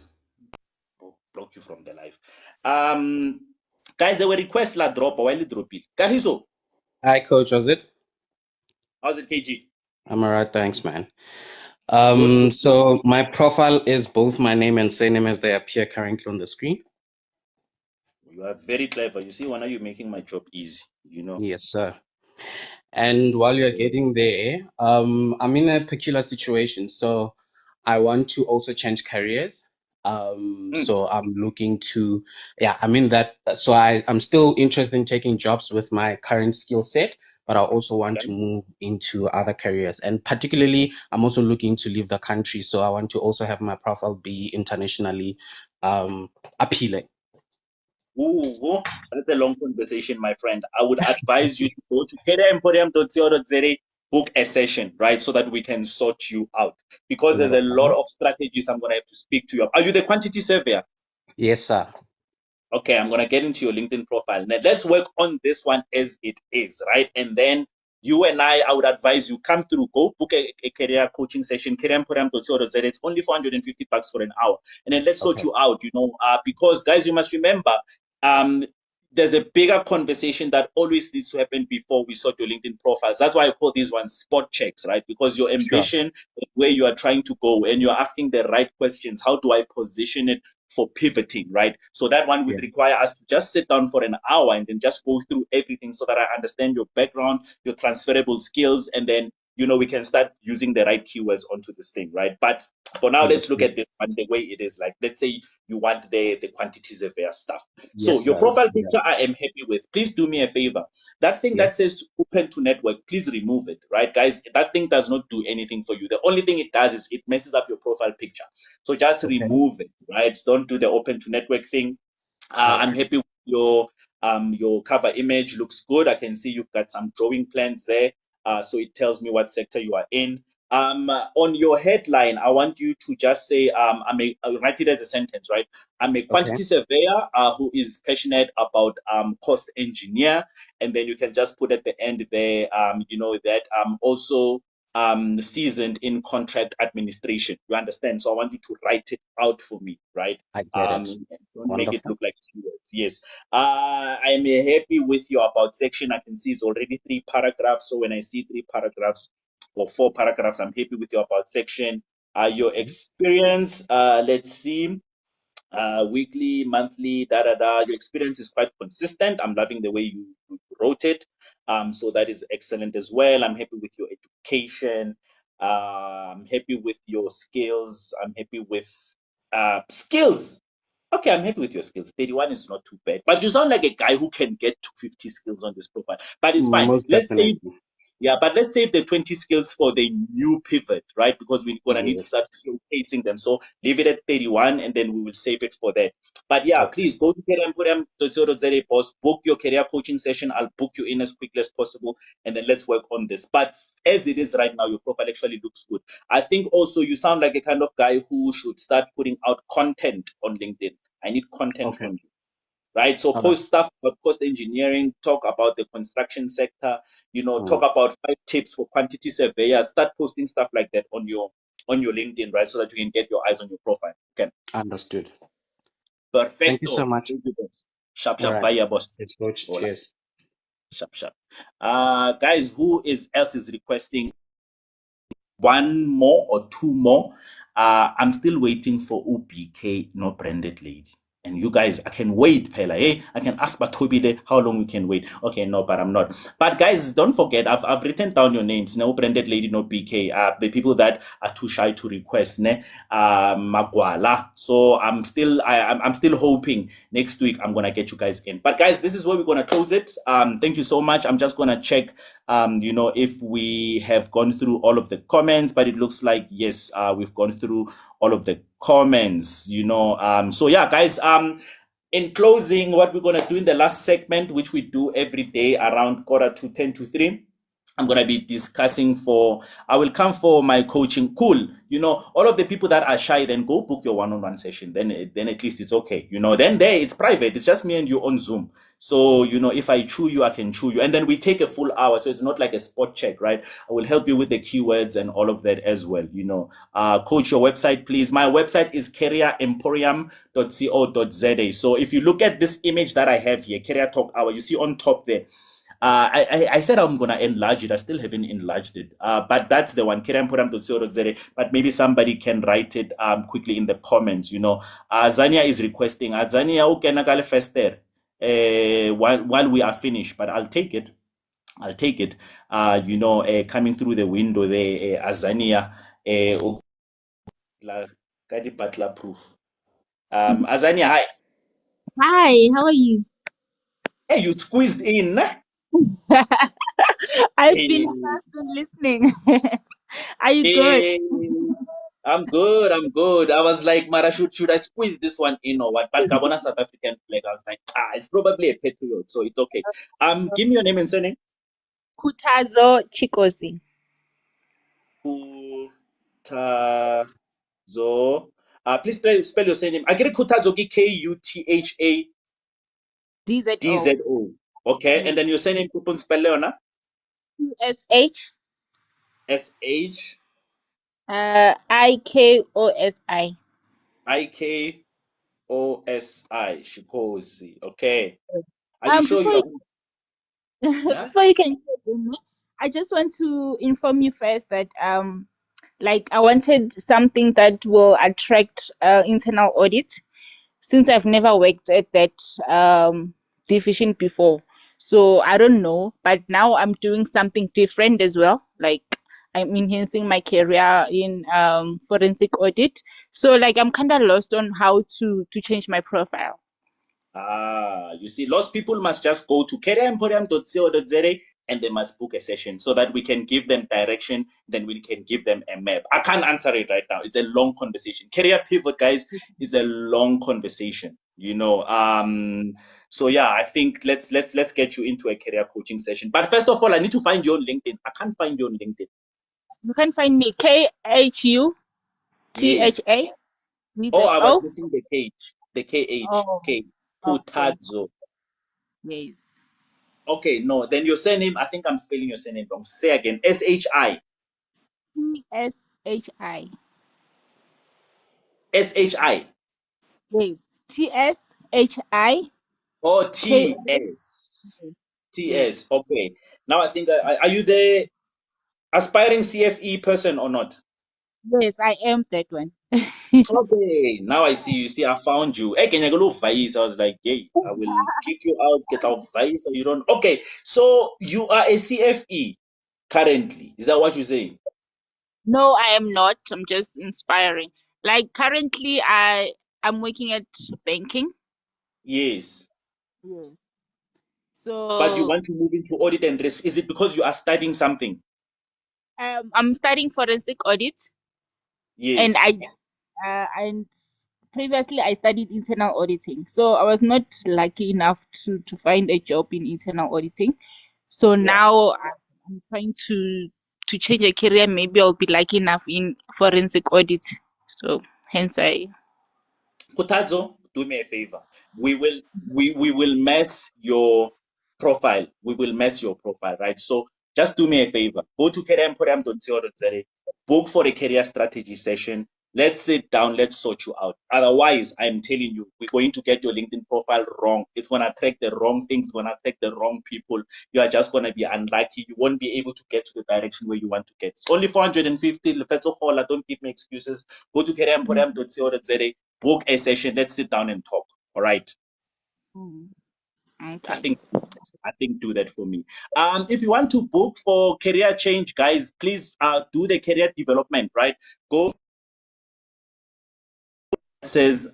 Block you from the live. Guys, there were requests la drop while you drop it. Kahizo, Hi, Coach. Was it? how's it, KG? I'm alright, thanks, man. Good, good, good. So my profile is both my name and surname as they appear currently on the screen. You are very clever. You see, when are you making my job easy? Yes, sir. And while you're getting there, I'm in a peculiar situation. So I want to also change careers. Mm, So I'm looking to, yeah, I'm in that. So I'm still interested in taking jobs with my current skill set, but I also want okay. to move into other careers. And particularly, I'm also looking to leave the country. So I want to also have my profile be internationally appealing. Ooh, that's a long conversation, my friend. I would advise you to go to careeremporium.co.za, book a session, right? So that we can sort you out. Because Not there's a a lot problem. of strategies I'm going to have to speak to you. Are you the quantity surveyor? Yes, sir. Okay, I'm gonna get into your LinkedIn profile. Now let's work on this one as it is, right? And then you and I would advise you come through, go book a career coaching session, careeremporium.co.za. It's only $450 for an hour. And then let's sort Okay. you out, because guys, you must remember, um, there's a bigger conversation that always needs to happen before we sort your LinkedIn profiles. That's why I call these ones spot checks, right? Because your Sure. ambition, where you are trying to go, and you're asking the right questions. How do I position it for pivoting, right? So that one Yeah. would require us to just sit down for an hour and then just go through everything so that I understand your background, your transferable skills, and then we can start using the right keywords onto this thing, right? But for now, let's look Understood. at this one the way it is. Like, let's say you want the quantities of their stuff. So Yes, your sir. profile Yeah. picture, I am happy with. Please do me a favor. That thing Yeah. that says open to network, please remove it, right, guys? That thing does not do anything for you. The only thing it does is it messes up your profile picture. So just Okay. remove it, right? Don't do the open to network thing. All I'm right. happy with your cover image. Looks good. I can see you've got some drawing plans there. So it tells me what sector you are in. On your headline, I want you to just say, I'll write it as a sentence, right? I'm a Okay. quantity surveyor who is passionate about cost engineer. And then you can just put at the end there, that I'm also seasoned in contract administration. You understand? So I want you to write it out for me, right? I get it. Don't make it Wonderful. look like keywords. Yes. I'm happy with your about section. I can see it's already 3 paragraphs. So when I see 3 paragraphs or 4 paragraphs, I'm happy with your about section. Your Okay. experience, let's see, weekly, monthly, da da da. Your experience is quite consistent. I'm loving the way you wrote it. So that is excellent as well. I'm happy with your education. I'm happy with your skills. I'm happy with skills. Okay, I'm happy with your skills. 31 is not too bad. But you sound like a guy who can get to 50 skills on this profile. But it's fine. Most Let's say definitely. yeah, but let's save the 20 skills for the new pivot, right? Because we're gonna need to Yes. start showcasing them. So leave it at 31 and then we will save it for that. But yeah, Okay. please go to careeremporium.co.za, boss. Book your career coaching session. I'll book you in as quickly as possible and then let's work on this. But as it is right now, your profile actually looks good. I think also you sound like a kind of guy who should start putting out content on LinkedIn. I need content Okay. from you, right? So All right. post stuff about cost engineering, talk about the construction sector, talk Mm. about 5 tips for quantity surveyors. Start posting stuff like that on your LinkedIn, right? So that you can get your eyes on your profile. Okay. Understood. Thank you so Perfecto. much. Thank you, boss. Sharp, All sharp right. fire, boss. It's coach. Hola. Cheers. Sharp, sharp. Guys, who else is requesting one more or two more? I'm still waiting for UBK, no branded lady. And you guys, I can wait, Pela. Hey, I can ask Batobile how long we can wait. Okay, no, but I'm not. But guys, don't forget, I've written down your names. No branded lady, no BK. The people that are too shy to request, ne, Magwala. So I'm still hoping next week I'm gonna get you guys in. But guys, this is where we're gonna close it. Thank you so much. I'm just gonna check, if we have gone through all of the comments. But it looks like yes, we've gone through all of the comments. So yeah, guys. In closing, what we're gonna do in the last segment, which we do every day around quarter to 10 to 3. I'm going to be discussing I will come for my coaching. Cool. All of the people that are shy, then go book your one-on-one session. Then at least it's okay. Then there it's private. It's just me and you on Zoom. So, if I chew you, I can chew you. And then we take a full hour. So it's not like a spot check, right? I will help you with the keywords and all of that as well. Coach, your website, please. My website is careeremporium.co.za. So if you look at this image that I have here, Career Talk Hour, you see on top there, I said I'm gonna enlarge it. I still haven't enlarged it. But that's the one, kirampuram.co.za. But maybe somebody can write it quickly in the comments. Zania is requesting. Zania, okay, nagale fester. While we are finished, but I'll take it. I'll take it. Coming through the window there, Azania, Kadi Butler proof. Azania, hi. Hi, how are you? Hey, you squeezed in. I've Hey, been listening. Are you good? hey. I'm good. I'm good. I was like, Mara, should I squeeze this one in or what? But Gabona South African flag. I was like, it's probably a patriot, so it's okay. Give me your name and surname. Kutazo Chikosi. Kutazo. Please spell your surname. I get it. Kutazo Kuthazo. DZO. DZO. Okay, and Yes. then your surname. Kupun spell Leona. SH. SH IKOSI. IKOSI. Shikosi. Okay. Are you sure Before you are? you Yeah. before you can get in, I just want to inform you first that like I wanted something that will attract internal audit, since I've never worked at that division before. So I don't know, but now I'm doing something different as well. Like I'm enhancing my career in forensic audit. So like I'm kind of lost on how to change my profile. You see, lost people must just go to careeremporium.co.za and they must book a session so that we can give them direction, then we can give them a map. I can't answer it right now. It's a long conversation. Career pivot, guys, is a long conversation. So yeah, I think let's get you into a career coaching session. But first of all, I need to find you on LinkedIn. I can't find you on LinkedIn. You can find me KHUTHA Yes. Oh, I was VZO. missing the KH. The KH. Oh, K. okay. Kutadzo. Yes. Okay, no. Then your surname, I think I'm spelling your surname wrong. Say again. SHI. TSHI. SHI. Yes. TSHI. Oh, K. TS. Yes. TS. Okay. Now I think, are you the aspiring CFE person or not? Yes, I am that one. Okay. Now I see. You see, I found you. Hey, can you go vice? I was like, hey, I will kick you out, get out vice, so you don't. Okay. So you are a CFE currently. Is that what you're saying? No, I am not. I'm just inspiring. Like currently, I'm working at banking. Yes. Yes. But you So want to move into audit and risk. Is it because you are studying something? I'm studying forensic audit, and Yes. and previously I studied internal auditing. So I was not lucky enough to find a job in internal auditing. So Yeah. now I'm trying to change a career. Maybe I'll be lucky enough in forensic audit. So hence I. Kutazo, do me a favor. We will mess your profile. We will mess your profile, right? So just do me a favor. Go to careeremporium.co.za, book for a career strategy session. Let's sit down, let's sort you out. Otherwise, I'm telling you, we're going to get your LinkedIn profile wrong. It's gonna attract the wrong things, gonna attract the wrong people. You are just gonna be unlucky. You won't be able to get to the direction where you want to get. It's only 450. Don't give me excuses. Go to careeremporium.co.za, book a session. Let's sit down and talk. All right. Mm. I Okay. think do that for me. If you want to book for career change, guys, please do the career development. Right. Go says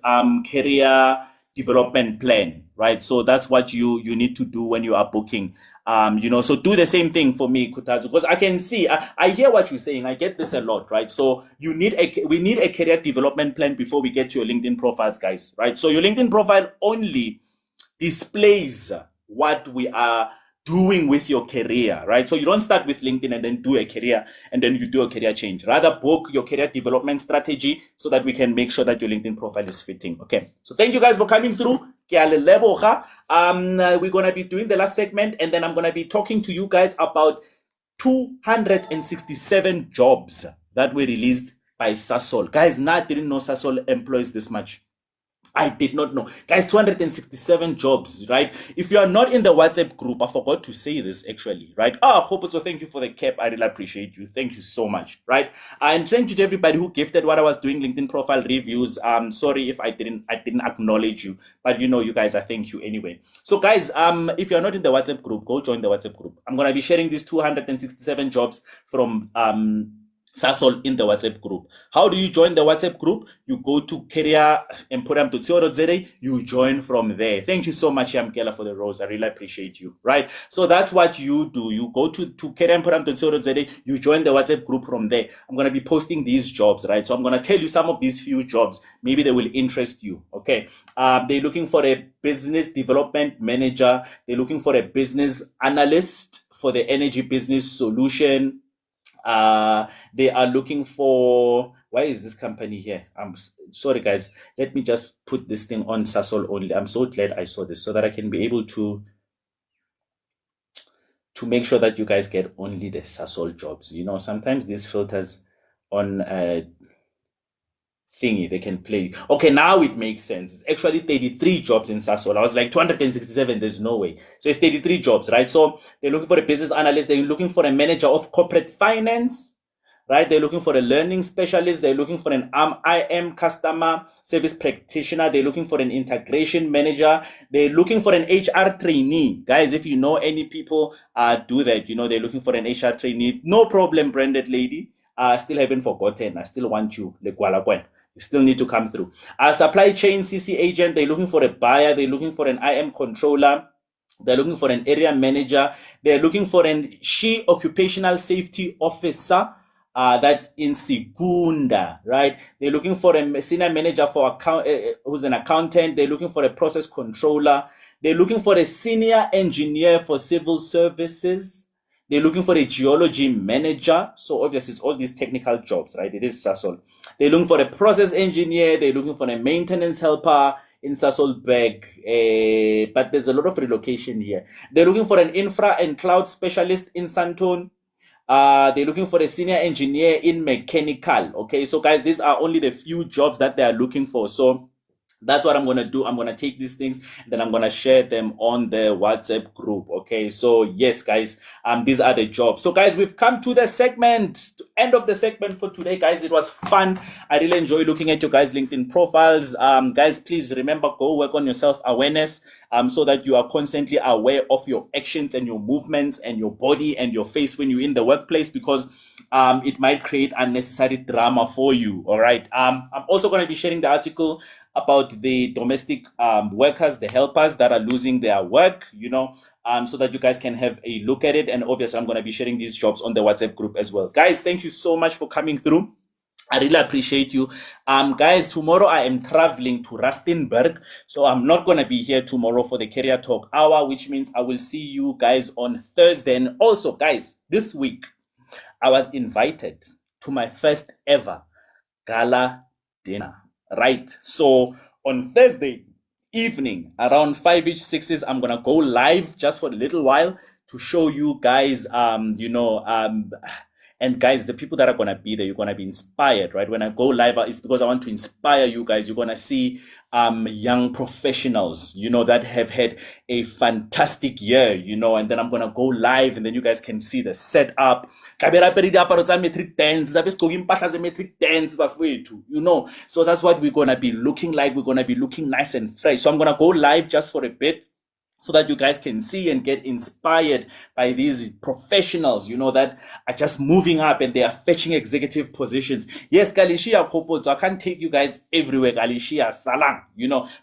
career development plan, right? So that's what you need to do when you are booking. So do the same thing for me, Kutazu, because I can see, I hear what you're saying. I get this a lot, right? So we need a career development plan before we get to your LinkedIn profiles, guys, right? So your LinkedIn profile only displays what we are doing with your career, right? So you don't start with LinkedIn and then do a career and then you do a career change. Rather book your career development strategy so that we can make sure that your LinkedIn profile is fitting. Okay. So thank you guys for coming through. We're going to be doing the last segment and then I'm going to be talking to you guys about 267 jobs that were released by Sasol. Guys, I didn't know Sasol employs this much. I did not know. Guys, 267 jobs, right? If you are not in the WhatsApp group, I forgot to say this actually, right? Hope so. Thank you for the cap. I really appreciate you. Thank you so much, right? And thank you to everybody who gifted what I was doing LinkedIn profile reviews. Sorry if I didn't acknowledge you, but you guys, I thank you anyway. So guys, if you're not in the WhatsApp group, go join the WhatsApp group. I'm gonna be sharing these 267 jobs from Sasol in the WhatsApp group. How do you join the WhatsApp group? You go to careeremporium.co.za, you join from there. Thank you so much, Yamkela, for the rose. I really appreciate you, right? So that's what you do. You go to careeremporium.co.za, you join the WhatsApp group from there. I'm going to be posting these jobs, right? So I'm going to tell you some of these few jobs. Maybe they will interest you, okay? They're looking for a business development manager. They're looking for a business analyst for the energy business solution. They are looking for, why is this company here? I'm sorry, guys. Let me just put this thing on Sasol only. I'm so glad I saw this so that I can be able to make sure that you guys get only the Sasol jobs. Sometimes these filters on thingy they can play. Okay, now it makes sense. It's actually 33 jobs in Sasol. I was like 267. There's no way. So it's 33 jobs, right? So they're looking for a business analyst. They're looking for a manager of corporate finance, right? They're looking for a learning specialist. They're looking for an IM customer service practitioner. They're looking for an integration manager. They're looking for an HR trainee. Guys, if you know any people, do that. They're looking for an HR trainee. No problem, branded lady. Still haven't forgotten. I still want you. You still need to come through. Supply chain CC agent. They're looking for a buyer. They're looking for an IM controller. They're looking for an area manager. They're looking for an occupational safety officer. That's in Sigunda, right? They're looking for a senior manager for account, who's an accountant. They're looking for a process controller. They're looking for a senior engineer for civil services. They're looking for a geology manager. So obviously it's all these technical jobs, right? It is Sasol. They're looking for a process engineer. They're looking for a maintenance helper in Sasolburg, but there's a lot of relocation here. They're looking for an infra and cloud specialist in Sandton. They're looking for a senior engineer in mechanical. Okay, so guys, these are only the few jobs that they are looking for. So that's what I'm going to do. I'm going to take these things, then I'm going to share them on the WhatsApp group. Okay. So yes, guys, these are the jobs. So guys, we've come to the end of the segment for today, guys. It was fun. I really enjoy looking at your guys' LinkedIn profiles. Guys, please remember, go work on your self-awareness. so that you are constantly aware of your actions and your movements and your body and your face when you're in the workplace, because it might create unnecessary drama for you. All right. I'm also going to be sharing the article about the domestic workers, the helpers that are losing their work, so that you guys can have a look at it. And obviously, I'm going to be sharing these jobs on the WhatsApp group as well. Guys, thank you so much for coming through. I really appreciate you. Guys, tomorrow I am traveling to Rustenburg, so I'm not going to be here tomorrow for the Career Talk Hour, which means I will see you guys on Thursday. And also, guys, this week, I was invited to my first ever gala dinner, right? So on Thursday evening around 5ish, 6ish, I'm gonna go live just for a little while to show you guys, and guys, the people that are going to be there, you're going to be inspired, right? When I go live, it's because I want to inspire you guys. You're going to see young professionals, that have had a fantastic year, and then I'm going to go live, and then you guys can see the setup. So that's what we're going to be looking like. We're going to be looking nice and fresh. So I'm going to go live just for a bit, so that you guys can see and get inspired by these professionals, that are just moving up and they are fetching executive positions. Yes, Galishia Kopo, so I can't take you guys everywhere, Galishia Salang,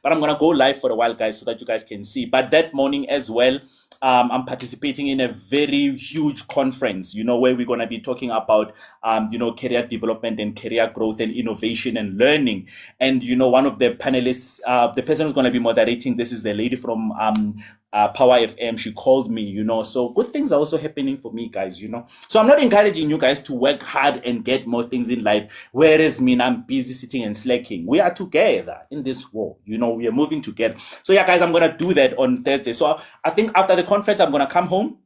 but I'm going to go live for a while, guys, so that you guys can see. But that morning as well, I'm participating in a very huge conference, where we're going to be talking about, career development and career growth and innovation and learning. And, one of the panelists, the person who's going to be moderating this is the lady from Power FM. She called me, so good things are also happening for me, guys, So I'm not encouraging you guys to work hard and get more things in life, whereas I'm busy sitting and slacking. We are together in this war, we are moving together. So yeah, guys, I'm going to do that on Thursday. So I think after the conference, I'm going to come home.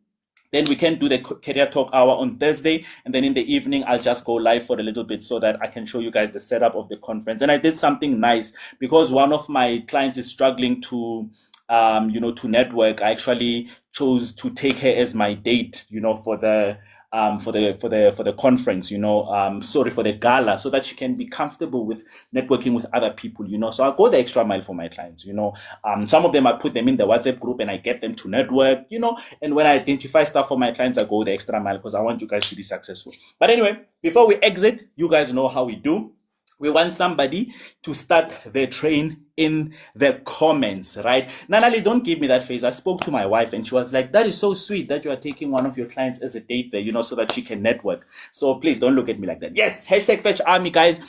Then we can do the Career Talk Hour on Thursday. And then in the evening, I'll just go live for a little bit so that I can show you guys the setup of the conference. And I did something nice because one of my clients is struggling to network. I actually chose to take her as my date, for the conference, for the gala, so that she can be comfortable with networking with other people, So I go the extra mile for my clients, Some of them I put them in the WhatsApp group and I get them to network, And when I identify stuff for my clients, I go the extra mile because I want you guys to be successful. But anyway, before we exit, you guys know how we do. We want somebody to start the train in the comments, right? Nanali, don't give me that face. I spoke to my wife and she was like, that is so sweet that you are taking one of your clients as a date there, so that she can network. So please don't look at me like that. Yes, hashtag Fetch Army, guys.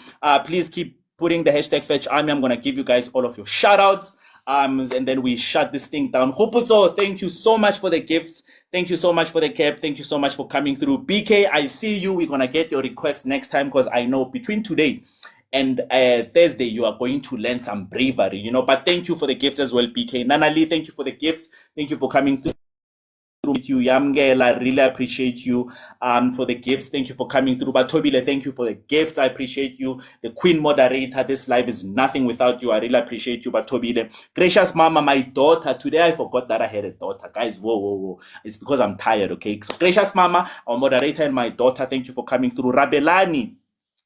Please keep putting the hashtag Fetch Army. I'm going to give you guys all of your shout outs. And then we shut this thing down. Hoputso, thank you so much for the gifts. Thank you so much for the cap. Thank you so much for coming through. BK, I see you. We're going to get your request next time because I know between today and Thursday, you are going to learn some bravery, But thank you for the gifts as well, BK. Nanali, thank you for the gifts. Thank you for coming through. With you, Yamgel, I really appreciate you for the gifts. Thank you for coming through. But Tobile, thank you for the gifts. I appreciate you. The Queen moderator, this live is nothing without you. I really appreciate you. But Tobile, gracious mama, my daughter. Today I forgot that I had a daughter. Guys, whoa. It's because I'm tired, okay? So gracious mama, our moderator and my daughter, thank you for coming through. Rabelani,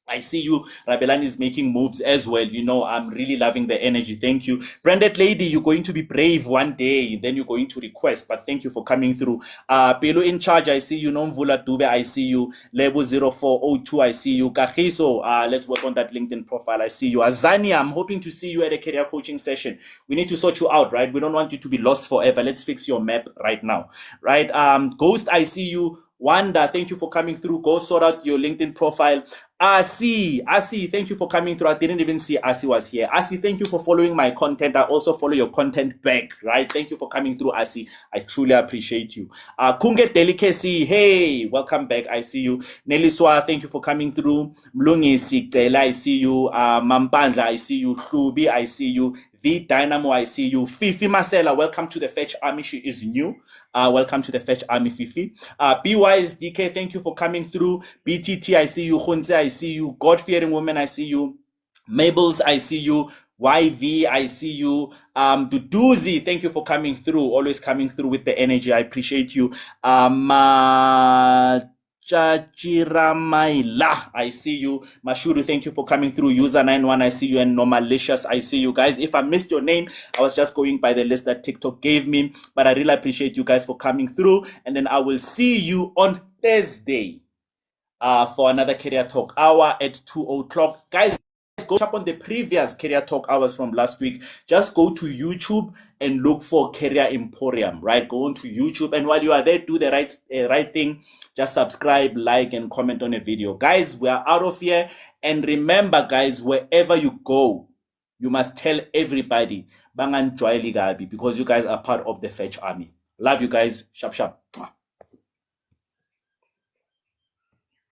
I see you. Rabelani is making moves as well. I'm really loving the energy. Thank you. Branded lady, you're going to be brave one day. Then you're going to request. But thank you for coming through. Pelu in charge, I see you. Nomvula Dube, I see you. Lebu 0402, I see you. Kahiso, let's work on that LinkedIn profile. I see you. Azania, I'm hoping to see you at a career coaching session. We need to sort you out, right? We don't want you to be lost forever. Let's fix your map right now, right? Ghost, I see you. Wanda, thank you for coming through. Go sort out your LinkedIn profile. Asi, thank you for coming through. I didn't even see Asi was here. Asi, thank you for following my content. I also follow your content back, right? Thank you for coming through, Asi. I truly appreciate you. Kunge Delicacy, hey, welcome back. I see you. Neliswa, thank you for coming through. Mlungi Sikela, I see you. Mampandla, I see you. Hlubi, I see you. The Dynamo, I see you. Fifi Marcela, welcome to the Fetch Army. She is new. Welcome to the Fetch Army, Fifi. BY's DK, thank you for coming through. BTT, I see you. Hunze, I see you. God-fearing woman, I see you. Mabels, I see you. YV, I see you. Duduzi, thank you for coming through. Always coming through with the energy. I appreciate you. Chachiramaila, I see you. Mashuru, thank you for coming through. User91, I see you. And Nomalicious, I see you guys. If I missed your name, I was just going by the list that TikTok gave me. But I really appreciate you guys for coming through. And then I will see you on Thursday for another Career Talk hour at 2 o'clock. Guys, go up on the previous Career Talk hours from last week. Just go to YouTube and look for Career Emporium, right? Go onto YouTube, and while you are there, do the right thing. Just subscribe, like, and comment on a video. Guys, we are out of here. And remember, guys, wherever you go, you must tell everybody, Bangan Joy Ligabi, because you guys are part of the Fetch Army. Love you guys. Sharp, sharp.